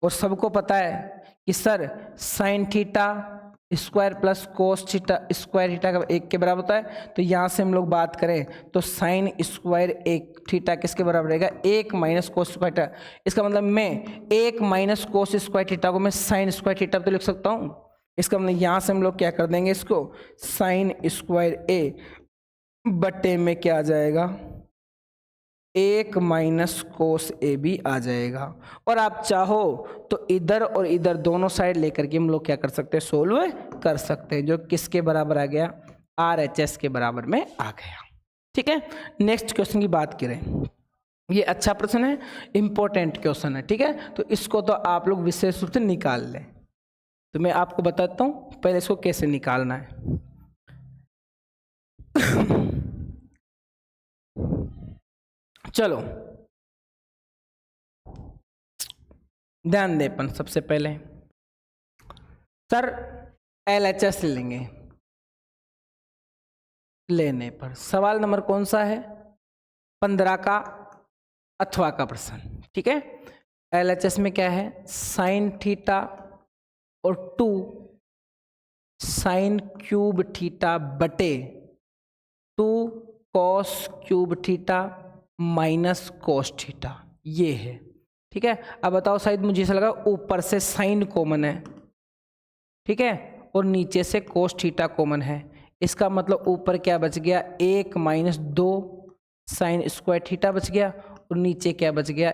A: और सबको पता है कि sir sine theta square plus cos theta square theta का एक के बराबर होता है, तो यहाँ से हम लोग बात करें तो साइन स्क्वायर एक थीटा किसके बराबर रहेगा, एक माइनस कोस स्क्वायर थीटा। इसका मतलब मैं एक माइनस कोस स्क्वायर थीटा को मैं साइन स्क्वायर थीटा तो लिख सकता हूँ, इसका मतलब यहाँ से हम लोग क्या कर देंगे, इसको साइन स्क्वायर ए बटे में क्या आ जाएगा, एक माइनस कोस ए भी आ जाएगा। और आप चाहो तो इधर और इधर दोनों साइड लेकर के हम लोग क्या कर सकते हैं, सोल्व कर सकते हैं, जो किसके बराबर आ गया, RHS के बराबर में आ गया, ठीक है। नेक्स्ट क्वेश्चन की बात करें, ये अच्छा प्रश्न है, इंपॉर्टेंट क्वेश्चन है, ठीक है, तो इसको तो आप लोग विशेष रूप से निकाल लें, तो मैं आपको बताता हूँ पहले इसको कैसे निकालना है। चलो ध्यान दे, अपन सबसे पहले सर LHS ले लेंगे, लेने पर सवाल नंबर कौन सा है, 15 का अथवा का प्रश्न, ठीक है। LHS में क्या है, साइन थीटा और 2 साइन क्यूब थीटा बटे 2 cos cube theta minus cos theta, ये है। ठीक है, अब बताओ, शायद मुझे ऐसा लगा ऊपर से साइन कॉमन है, ठीक है, और नीचे से कोस थीटा कॉमन है। इसका मतलब ऊपर क्या बच गया, 1 माइनस 2 साइन स्क्वायर थीटा बच गया, और नीचे क्या बच गया,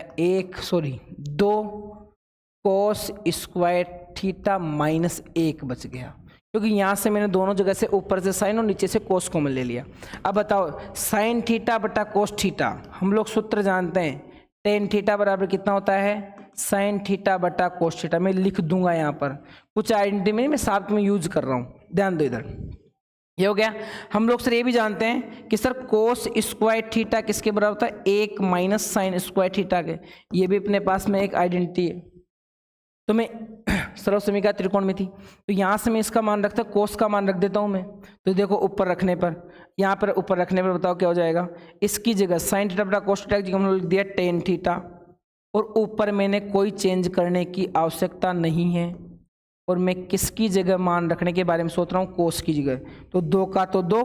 A: 2 कोस स्क्वायर थीटा माइनस 1 बच गया, क्योंकि यहाँ से मैंने दोनों जगह से ऊपर से साइन और नीचे से कोस कॉमन ले लिया। अब बताओ, साइन थीटा बटा कोस थीटा, हम लोग सूत्र जानते हैं, टेन थीटा बराबर कितना होता है, साइन थीटा बटा कोस थीटा। मैं लिख दूंगा यहाँ पर, कुछ आइडेंटिटी में मैं साथ में यूज कर रहा हूँ, ध्यान दो इधर। ये हो गया। हम लोग सर ये भी जानते हैं कि सर कोस स्क्वायर थीटा किसके बराबर होता है, 1 माइनस साइन स्क्वायर थीटा के। ये भी अपने पास में एक आइडेंटिटी है। तो मैं सर्व समीकरण त्रिकोण में थी, तो यहाँ से मैं इसका मान रखता, कोस का मान रख देता हूँ मैं। तो देखो ऊपर रखने पर, यहाँ पर ऊपर रखने पर बताओ क्या हो जाएगा, इसकी जगह साइन थीटा बटा कोस थीटा की जगह हमने लिख दिया टेन थीटा, और ऊपर मैंने कोई चेंज करने की आवश्यकता नहीं है, और मैं किसकी जगह मान रखने के बारे में सोच रहा हूँ, कोस की जगह। तो 2 का तो 2,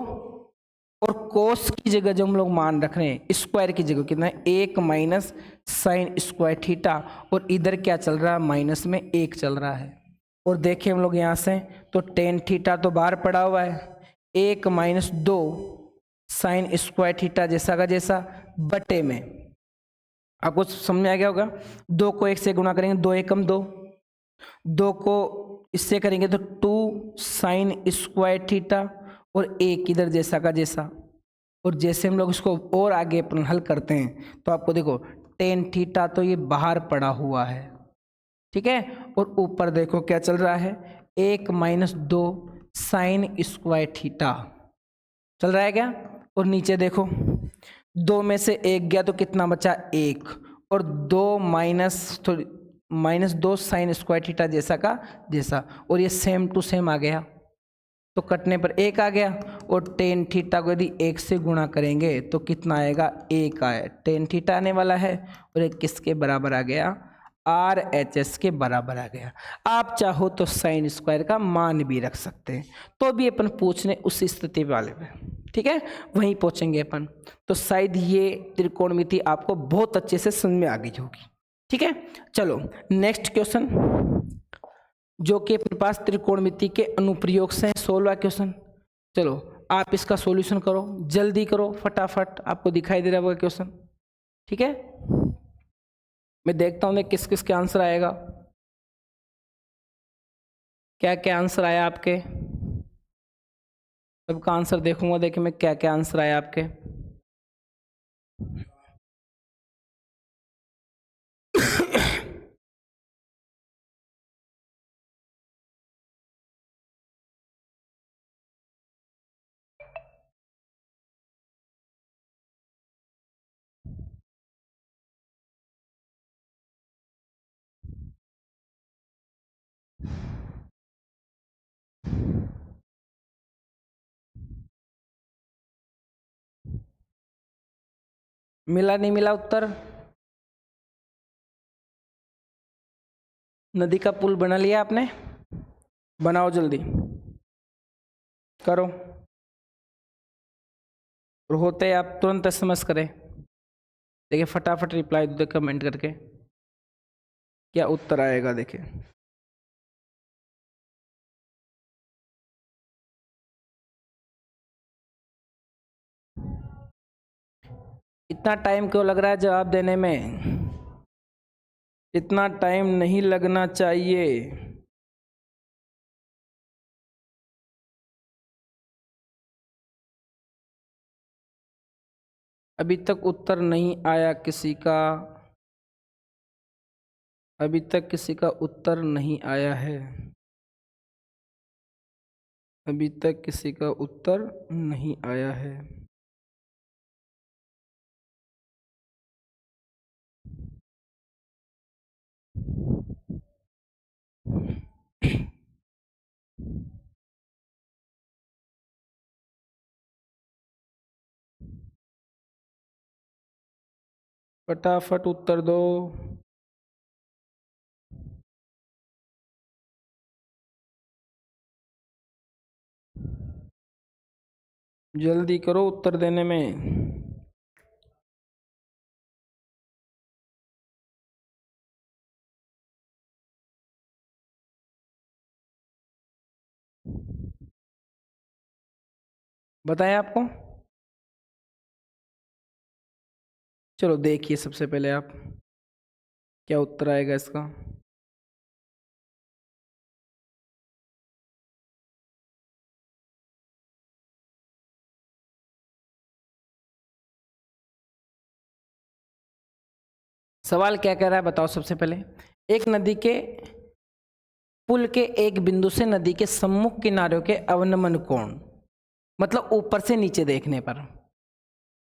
A: और कोस की जगह जो हम लोग मान रख रहे हैं, स्क्वायर की जगह कितना है, 1 माइनस साइन स्क्वायर थीटा, और इधर क्या चल रहा है, माइनस में 1 चल रहा है। और देखें हम लोग यहाँ से, तो टेन थीटा तो बाहर पड़ा हुआ है, 1 माइनस 2 साइन स्क्वायर थीटा जैसा का जैसा बटे में, आपको समझ में आ गया होगा। 2 को 1 से गुणा करेंगे, 2 एकम 2, 2 को इससे करेंगे तो 2 साइन स्क्वायर थीटा, और 1 इधर जैसा का जैसा। और जैसे हम लोग इसको और आगे अपन हल करते हैं, तो आपको देखो टेन थीटा तो ये बाहर पड़ा हुआ है, ठीक है, और ऊपर देखो क्या चल रहा है, 1 माइनस 2 साइन स्क्वायर थीटा चल रहा है क्या। और नीचे देखो, 2 में से 1 गया तो कितना बचा, 1, और 2 माइनस 2 साइन स्क्वायर थीटा जैसा का जैसा, और ये सेम टू सेम आ गया, तो कटने पर 1 आ गया। और टेन थीटा को यदि 1 से गुणा करेंगे तो कितना आएगा, 1 आए, टेन थीटा आने वाला है, और एक किसके बराबर आ गया, RHS के बराबर आ गया। आप चाहो तो साइन स्क्वायर का मान भी रख सकते हैं, तो भी अपन पूछने उस स्थिति वाले में, ठीक है, वहीं पहुंचेंगे अपन। तो शायद ये त्रिकोणमिति आपको बहुत अच्छे से समझ में आ गई होगी, ठीक है। चलो नेक्स्ट क्वेश्चन, जो कि अपने पास त्रिकोणमिति के अनुप्रयोग से 16वां क्वेश्चन। चलो आप इसका सॉल्यूशन करो, जल्दी करो फटाफट, आपको दिखाई दे रहा होगा क्वेश्चन, ठीक है। मैं देखता हूं मैं किस किस के आंसर आएगा, क्या क्या आंसर आया आपके, सबका आंसर देखूंगा, देखिए मैं क्या क्या आंसर आया आपके। मिला नहीं मिला उत्तर, नदी का पुल बना लिया आपने, बनाओ जल्दी करो, और होते आप तुरंत SMS करें। देखिए फटाफट रिप्लाई दो कमेंट करके, क्या उत्तर आएगा देखिए। इतना टाइम क्यों लग रहा है जवाब देने में, इतना टाइम नहीं लगना चाहिए। अभी तक उत्तर नहीं आया किसी का, अभी तक किसी का उत्तर नहीं आया है, अभी तक किसी का उत्तर नहीं आया है। फटाफट उत्तर दो। जल्दी करो उत्तर देने में। बताएं आपको। चलो देखिए सबसे पहले आप क्या उत्तर आएगा इसका। सवाल क्या कह रहा है बताओ सबसे पहले। एक नदी के पुल के एक बिंदु से नदी के सम्मुख किनारों के अवनमन कोण, मतलब ऊपर से नीचे देखने पर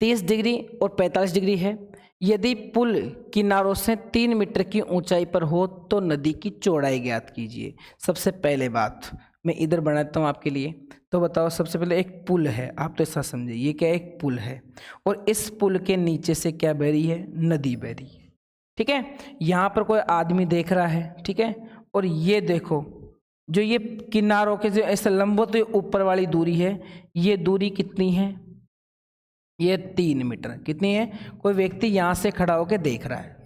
A: 30 डिग्री और 45 डिग्री है। यदि पुल किनारों से 3 मीटर की ऊंचाई पर हो तो नदी की चौड़ाई ज्ञात कीजिए। सबसे पहले बात मैं इधर बनाता हूँ आपके लिए। तो बताओ सबसे पहले एक पुल है, आप तो ऐसा समझे ये क्या है, एक पुल है और इस पुल के नीचे से क्या बह रही है, नदी बह रही है। ठीक है, यहाँ पर कोई आदमी देख रहा है। ठीक है, और ये देखो जो ये किनारों के जो ऐसे लंबवत ऊपर वाली दूरी है, ये दूरी कितनी है, ये 3 मीटर। कितनी है, कोई व्यक्ति यहां से खड़ा होकर देख रहा है।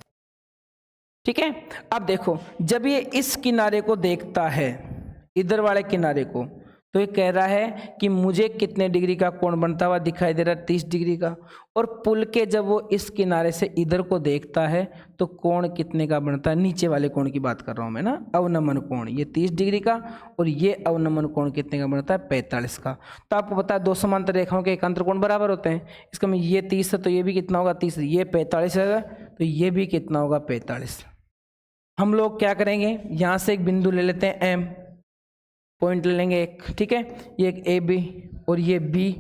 A: ठीक है, अब देखो जब ये इस किनारे को देखता है, इधर वाले किनारे को, तो ये कह रहा है कि मुझे कितने डिग्री का कोण बनता हुआ दिखाई दे रहा है, 30 डिग्री का। और पुल के जब वो इस किनारे से इधर को देखता है तो कोण कितने का बनता है, नीचे वाले कोण की बात कर रहा हूं मैं ना, अवनमन कोण, ये 30 डिग्री का और ये अवनमन कोण कितने का बनता है, 45 का। तो आपको पता है दो समांतर रेखाओं के एकांतर कोण बराबर होते हैं। इसका मतलब ये 30 है तो ये भी कितना होगा 30, ये 45 है तो ये भी कितना होगा 45। हम लोग क्या करेंगे, यहां से एक बिंदु ले लेते हैं एम, पॉइंट ले लेंगे एक। ठीक है, ये एक ए बी और ये बी,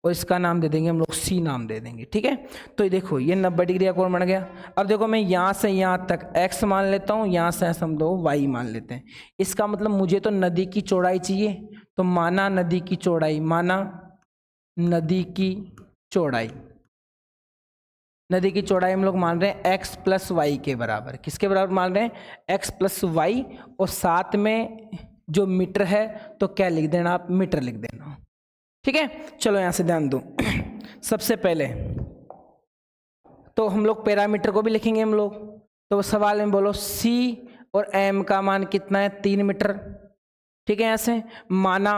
A: और इसका नाम दे देंगे हम लोग सी नाम दे देंगे। ठीक है, तो ये देखो ये 90 डिग्री का कोण बन गया। अब देखो मैं यहाँ से यहाँ तक x मान लेता हूँ, यहाँ से हम दो y मान लेते हैं। इसका मतलब मुझे तो नदी की चौड़ाई चाहिए, तो माना नदी की चौड़ाई, माना नदी की चौड़ाई, नदी की चौड़ाई हम लोग मान रहे हैं x प्लस वाई के बराबर। किसके बराबर मान रहे हैं, x प्लस वाई, और साथ में जो मीटर है तो क्या लिख देना आप, मीटर लिख देना। ठीक है, चलो यहां से ध्यान दो। सबसे पहले तो हम लोग पैरामीटर को भी लिखेंगे हम लोग। तो सवाल में बोलो c और m का मान कितना है, 3 मीटर। ठीक है, ऐसे माना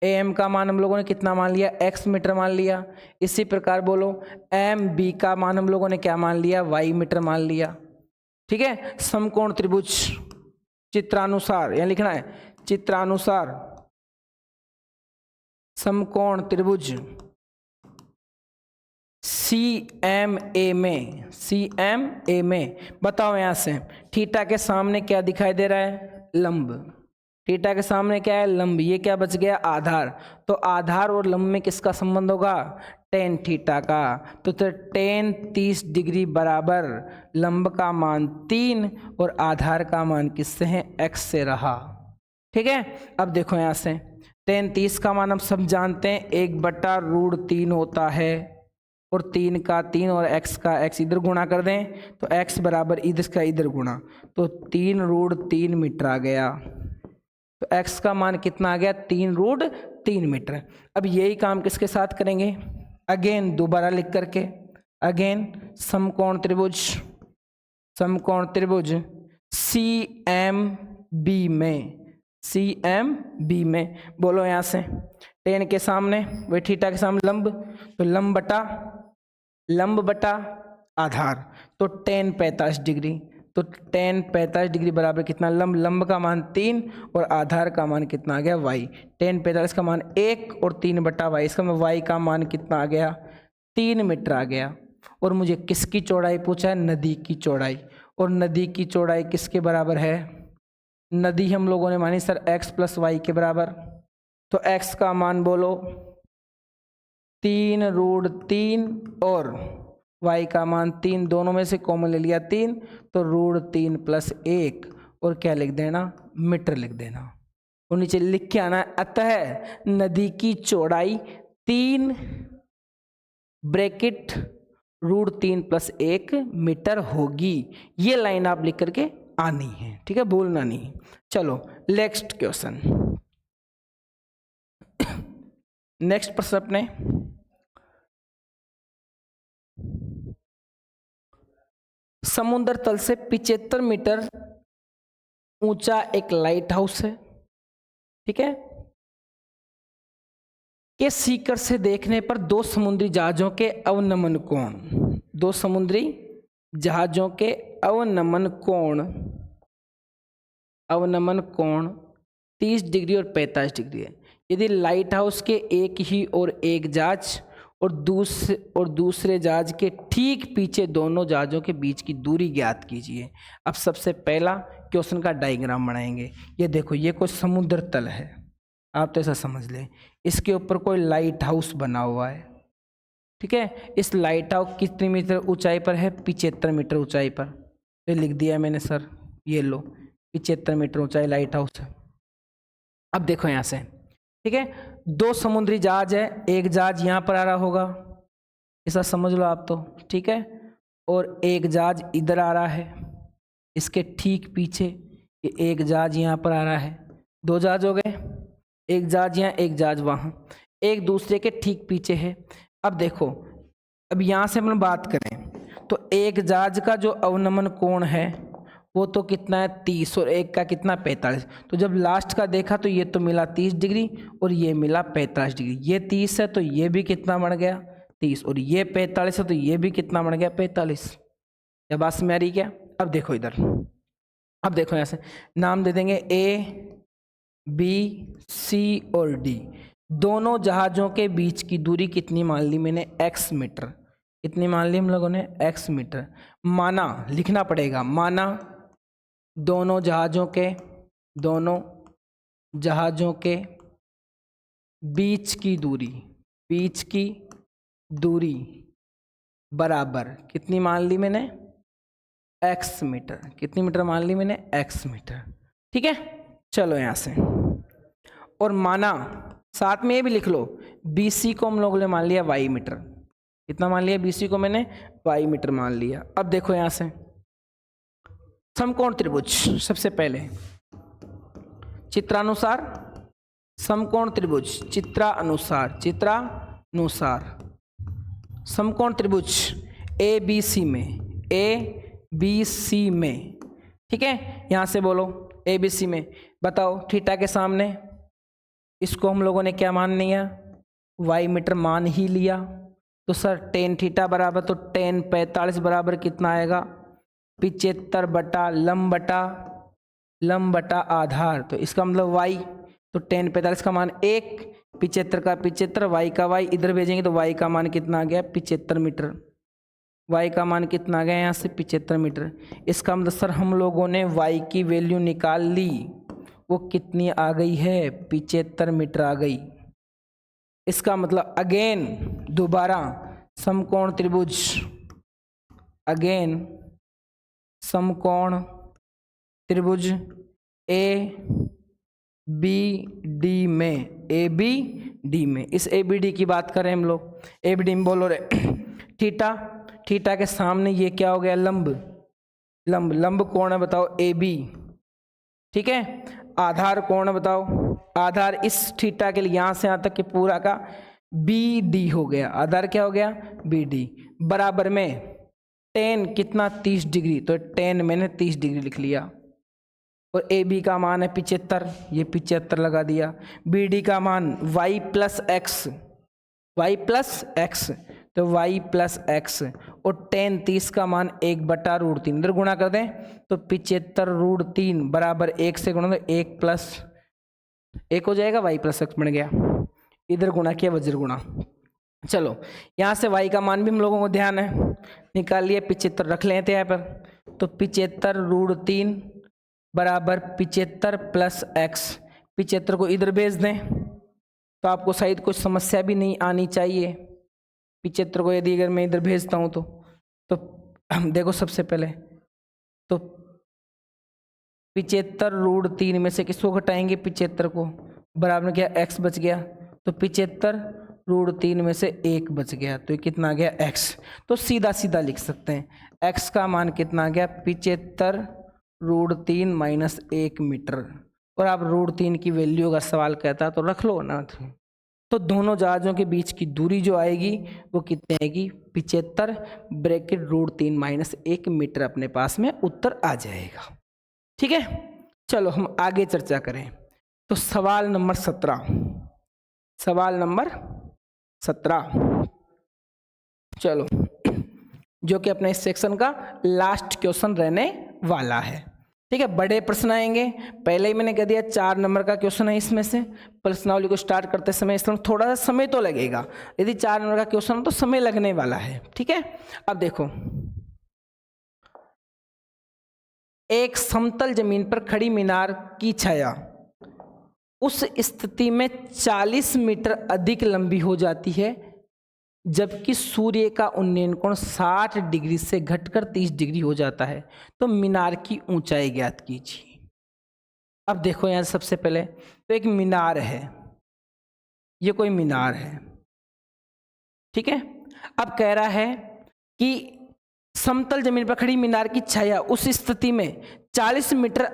A: am का मान हम लोगों ने कितना मान लिया, x मीटर मान लिया। इसी प्रकार बोलो b का मान हम लोगों ने क्या मान लिया, y मीटर मान लिया। ठीक है, समकोण त्रिभुज चित्रानुसार, यहां लिखना है चित्रानुसार समकोण त्रिभुज CMA में बताओ यहां से थीटा के सामने क्या दिखाई दे रहा है, लंब। थीटा के सामने क्या है, लंब। ये क्या बच गया, आधार। तो आधार और लंब में किसका संबंध होगा, टेन थीटा का। तो टेन 30 डिग्री बराबर लंब का मान 3 और आधार का मान किससे है, x से रहा। ठीक है, अब देखो यहां से टेन 30 का मान हम सब जानते हैं 1/√3 होता है, और 3 का 3 और x का x इधर गुणा कर दें तो x बराबर इधर का इधर गुणा, तो 3√3 मीटर आ गया। तो x का मान कितना आ गया, 3√3 मीटर। अब यही काम किसके साथ करेंगे, अगेन दोबारा लिख करके, अगेन समकोण त्रिभुज CMB में बोलो यहां से टेन के सामने वही थीटा के सामने लंब, तो लंब बटा आधार, तो टेन 45 डिग्री। तो टेन 45 डिग्री बराबर कितना, लंब का मान 3 और आधार का मान कितना आ गया, y। टेन 45 का मान 1 और 3/y, इसका मतलब y का मान कितना आ गया, 3 मीटर आ गया। और मुझे किसकी चौड़ाई पूछा है, नदी की चौड़ाई। और नदी की चौड़ाई किसके बराबर है, नदी हम लोगों ने मानी सर x प्लस वाई के बराबर। तो x का मान बोलो 3√3 और y का मान 3, दोनों में से कॉमन ले लिया 3, तो √3 + 1 और क्या लिख देना, मीटर लिख देना। और नीचे लिख के आना, अतः नदी की चौड़ाई 3 ब्रैकेट √3 + 1 मीटर होगी। ये लाइन आप लिख करके आनी है, ठीक है, भूलना नहीं। चलो नेक्स्ट क्वेश्चन। नेक्स्ट प्रश्न अपने, समुद्र तल से 75 मीटर ऊंचा एक लाइट हाउस है, ठीक है, के सीकर से देखने पर दो समुद्री जहाजों के अवनमन कोण, दो समुद्री जहाजों के अवनमन कोण 30 डिग्री और 45 डिग्री है। यदि लाइट हाउस के एक ही और एक जहाज और दूसरे जहाज के ठीक पीछे दोनों जहाजों के बीच की दूरी ज्ञात कीजिए। अब सबसे पहला क्वेश्चन का डायग्राम बनाएंगे। ये देखो, ये कोई समुद्र तल है, आप तो ऐसा समझ लें, इसके ऊपर कोई लाइट हाउस बना हुआ है, ठीक है। इस लाइट हाउस कितनी मीटर ऊंचाई पर है? 75 मीटर ऊंचाई पर। ये लिख दिया मैंने सर, ये लो 75 मीटर ऊंचाई लाइट हाउस है। अब देखो यहाँ से, ठीक है, दो समुद्री जहाज है, एक जहाज यहाँ पर आ रहा होगा, ऐसा समझ लो आप तो, ठीक है, और एक जहाज इधर आ रहा है, इसके ठीक पीछे ये एक जहाज यहाँ पर आ रहा है। दो जहाज हो गए, एक जहाज यहाँ, एक जहाज वहाँ, एक दूसरे के ठीक पीछे है। अब देखो, अब यहाँ से हम बात करें तो एक जहाज का जो अवनमन कोण है वो तो कितना है? 30, और एक का कितना? 45। तो जब लास्ट का देखा तो ये तो मिला 30 डिग्री और ये मिला 45 डिग्री। ये 30 है तो ये भी कितना बन गया? 30, और ये 45 है तो ये भी कितना बन गया? 45। क्या बात समझ आ रही क्या? अब देखो इधर, अब देखो यहाँ से नाम दे देंगे ए, बी, सी और डी। दोनों जहाजों के बीच की दूरी कितनी मान ली मैंने? x metre. कितनी मान ली हम लोगों ने? x metre. माना, लिखना पड़ेगा, माना दोनों जहाजों के बीच की दूरी बराबर कितनी मान ली मैंने? x metre. कितनी मीटर मान ली मैंने? x मीटर, ठीक है। चलो यहाँ से, और माना साथ में ये भी लिख लो, BC को हम लोगों ने मान लिया y मीटर। कितना मान लिया? BC को मैंने y मीटर मान लिया। अब देखो यहाँ से समकोण त्रिभुज, सबसे पहले चित्रानुसार समकोण त्रिभुज, चित्रानुसार समकोण त्रिभुज ABC में, ठीक है। यहाँ से बोलो ABC में, बताओ थीटा के सामने इसको हम लोगों ने क्या मान लिया? y मीटर मान ही लिया। तो सर टेन थीटा बराबर, तो टेन 45 बराबर कितना आएगा? 75 बटा लंब बटा आधार। तो इसका मतलब y, तो टेन 45 का मान 1, 75 का 75, y का y इधर भेजेंगे तो y का मान कितना आ गया? 75 मीटर। y का मान कितना आ गया यहाँ से? 75 मीटर। इसका मतलब सर हम लोगों ने y की वैल्यू निकाल ली, वो कितनी आ गई है? 75 मीटर आ गई। इसका मतलब अगेन, दोबारा समकोण त्रिभुज ABD में, इस ABD की बात करें हम लोग, ABD में बोलो रे थीटा के सामने ये क्या हो गया? लंब कोण है, बताओ AB, ठीक है। आधार कोण बताओ, आधार इस थीटा के लिए यहाँ से यहाँ तक के पूरा का BD हो गया। आधार क्या हो गया? BD। बराबर में टेन कितना? 30 डिग्री, तो टेन मैंने 30 डिग्री लिख लिया। और AB का मान है 75, ये 75 लगा दिया। BD का मान y प्लस x, तो y प्लस x, और टेन 30 का मान 1/√3, इधर गुणा कर दें तो 75√3 बराबर 1 से गुणा, तो 1 प्लस 1 हो जाएगा, y प्लस x बन गया। इधर गुणा किया, वज्र गुणा। चलो यहाँ से y का मान भी हम लोगों को ध्यान है, निकाल लिया, 75 रख लेते हैं यहाँ पर। तो 75√3 बराबर 75 प्लस x। 75 को इधर भेज दें तो आपको शायद कुछ समस्या भी नहीं आनी चाहिए। 75 को यदि अगर मैं इधर भेजता हूँ तो देखो सबसे पहले तो 75√3 में से किसको घटाएंगे? 75 को, बराबर क्या? x बच गया। तो 75√3 में से 1 बच गया, तो ये कितना आ गया? x। तो सीधा सीधा लिख सकते हैं, x का मान कितना आ गया? 75√3 माइनस 1 मीटर। और आप √3 की वैल्यू का सवाल कहता तो रख लो ना। तो दोनों जहाजों के बीच की दूरी जो आएगी वो कितनी आएगी, 75 ब्रैकेट √3 - 1 मीटर अपने पास में उत्तर आ जाएगा। ठीक है, चलो हम आगे चर्चा करें। तो सवाल नंबर 17 चलो, जो कि अपने इस सेक्शन का लास्ट क्वेश्चन रहने वाला है। ठीक है, बड़े प्रश्न आएंगे। पहले ही मैंने कह दिया 4 नंबर का क्वेश्चन है इसमें से। प्रश्नावली को स्टार्ट करते समय इसमें थोड़ा सा समय तो लगेगा, यदि 4 नंबर का क्वेश्चन हो तो समय लगने वाला है। ठीक है, अब देखो, एक समतल जमीन पर खड़ी मीनार की छाया उस स्थिति में 40 मीटर अधिक लंबी हो जाती है जबकि सूर्य का उन्नयन कोण 60 डिग्री से घटकर 30 डिग्री हो जाता है, तो मीनार की ऊंचाई ज्ञात कीजिए। अब देखो यहां सबसे पहले तो एक मीनार है, ये कोई मीनार है। ठीक है, अब कह रहा है कि समतल जमीन पर खड़ी मीनार की छाया उस स्थिति में 40 मीटर